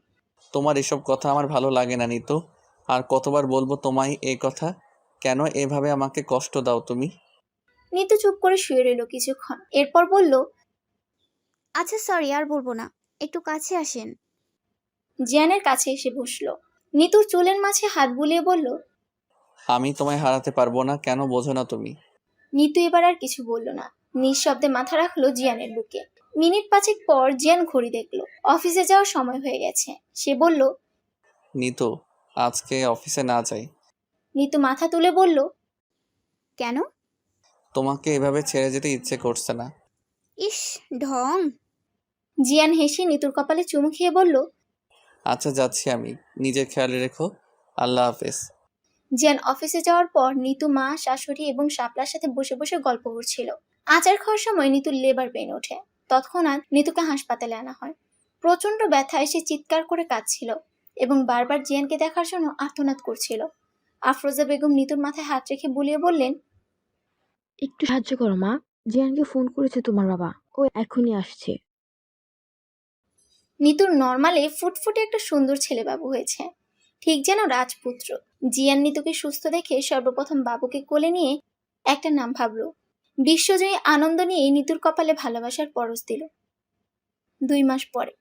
তোমার এসব কথা আমার ভালো লাগে না নিতু, আর কতবার বলবো তোমায় এই কথা? কেন এভাবে আমাকে কষ্ট দাও তুমি? নিতু চুপ করে শুয়ে রইল কিছুক্ষণ, এরপর বলল। আচ্ছা সরি, আর বলবো না, একটু কাছে আসেন। জিয়ানের কাছে এসে বসলো। নিতুর চুলের মাঝে হাত বুলিয়ে বলল। আমি তোমায় হারাতে পারবো না, কেন বোঝো না তুমি? নিতু এবার আর কিছু বলল না, নিঃশব্দে মাথা রাখলো জিয়ানের বুকে। মিনিট 5 পর জিয়ান ঘড়ি দেখলো, অফিসে যাওয়ার সময় হয়ে গেছে। সে বলল। নিতু, আজকে অফিসে না যাই। নিতু মাথা তুলে বলল। কেন? তোমাকে এভাবে ছেড়ে যেতে ইচ্ছে করছে না। ইস, ঢং। জিয়ান হেসে নিতুর কপালে চুমু খেয়ে বলল। আচ্ছা যাচ্ছি আমি, নিজের খেয়াল রেখো, আল্লাহ হাফেজ। জিয়ান অফিসে যাওয়ার পর নিতু মা, শাশুড়ি এবং শাপলার সাথে বসে বসে গল্প করছিল। আচার খাওয়ার সময় নিতুর লেবার পেন ওঠে। তৎক্ষণাৎ নিতুকে হাসপাতালে আনা হয়। প্রচন্ড ব্যথায় সে চিৎকার করে কাঁদছিল এবং বারবার জিয়ানকে দেখার জন্য আর্তনাদ করছিল। আফরোজা বেগম নিতুর মাথায় হাত রেখে বুলিয়ে বললেন। একটু সাহায্য করো মা, জিয়ানকে ফোন করেছে তোমার বাবা, ও এখনই আসছে। নিতুর নর্মালে ফুটফুটে একটা সুন্দর ছেলে বাবু হয়েছে, ঠিক যেন রাজপুত্র। জিয়ান নিতুকে সুস্থ দেখে সর্বপ্রথম বাবুকে কোলে নিয়ে একটা নাম ভাবলো। বিশ্বজয়ী আনন্দ নিয়ে নিতুর কপালে ভালোবাসার পরশ দিল। 2 মাস পরে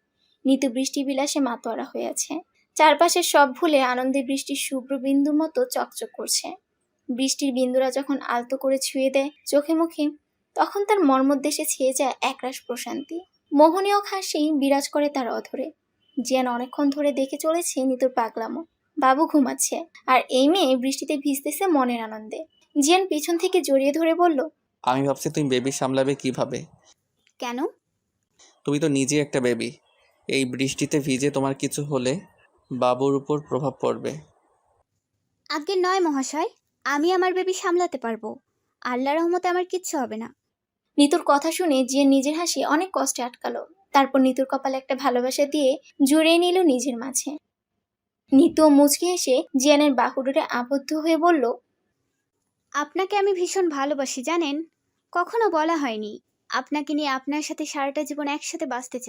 নিতু বৃষ্টি বিলাসে মাতোয়ারা হয়ে আছে। চারপাশে সব ভুলে আনন্দে বৃষ্টির শুভ্র বিন্দু মতো চকচক করছে। বৃষ্টির বিন্দুরা যখন আলতো করে ছুঁয়ে দেয় চোখে মুখে, তখন তার মর্মদেশে ছেয়ে যায় একরাশ প্রশান্তি। মোহনীয় হাসি বিরাজ করে তার অধরে। জিয়ান অনেকক্ষণ ধরে দেখে চলেছে নিতুর পাগলামো। বাবু ঘুমাচ্ছে আর এই মেয়ে বৃষ্টিতে ভিজতেছে মনের আনন্দে। জিয়ান পিছন থেকে জড়িয়ে ধরে বলল। আমি ভাবছি তুমি বেবি সামলাবে কিভাবে। কেন? তুমি তো নিজে একটা বেবি, এই বৃষ্টিতে ভিজে তোমার কিছু হলে বাবুর উপর প্রভাব পড়বে। আগে নয় মহাশয়, আমি আমার বেবি সামলাতে পারবো, আল্লাহর রহমতে আমার কিচ্ছু হবে না। নিতুর কথা শুনে জিয়ান নিজের হাসি অনেক কষ্টে আটকালো। তারপর নিতুর কপালে একটা ভালোবাসা দিয়ে জুড়িয়ে নিল নিজের মাঝে। নিতু মুচকি হেসে জিয়ানের বাহুডোরে আবদ্ধ হয়ে বলল। আপনাকে আমি ভীষণ ভালোবাসি জানেন, কখনো বলা হয়নি। আপনাকে নিয়ে আপনার সাথে সারাটা জীবন একসাথে বাঁচতে চাই।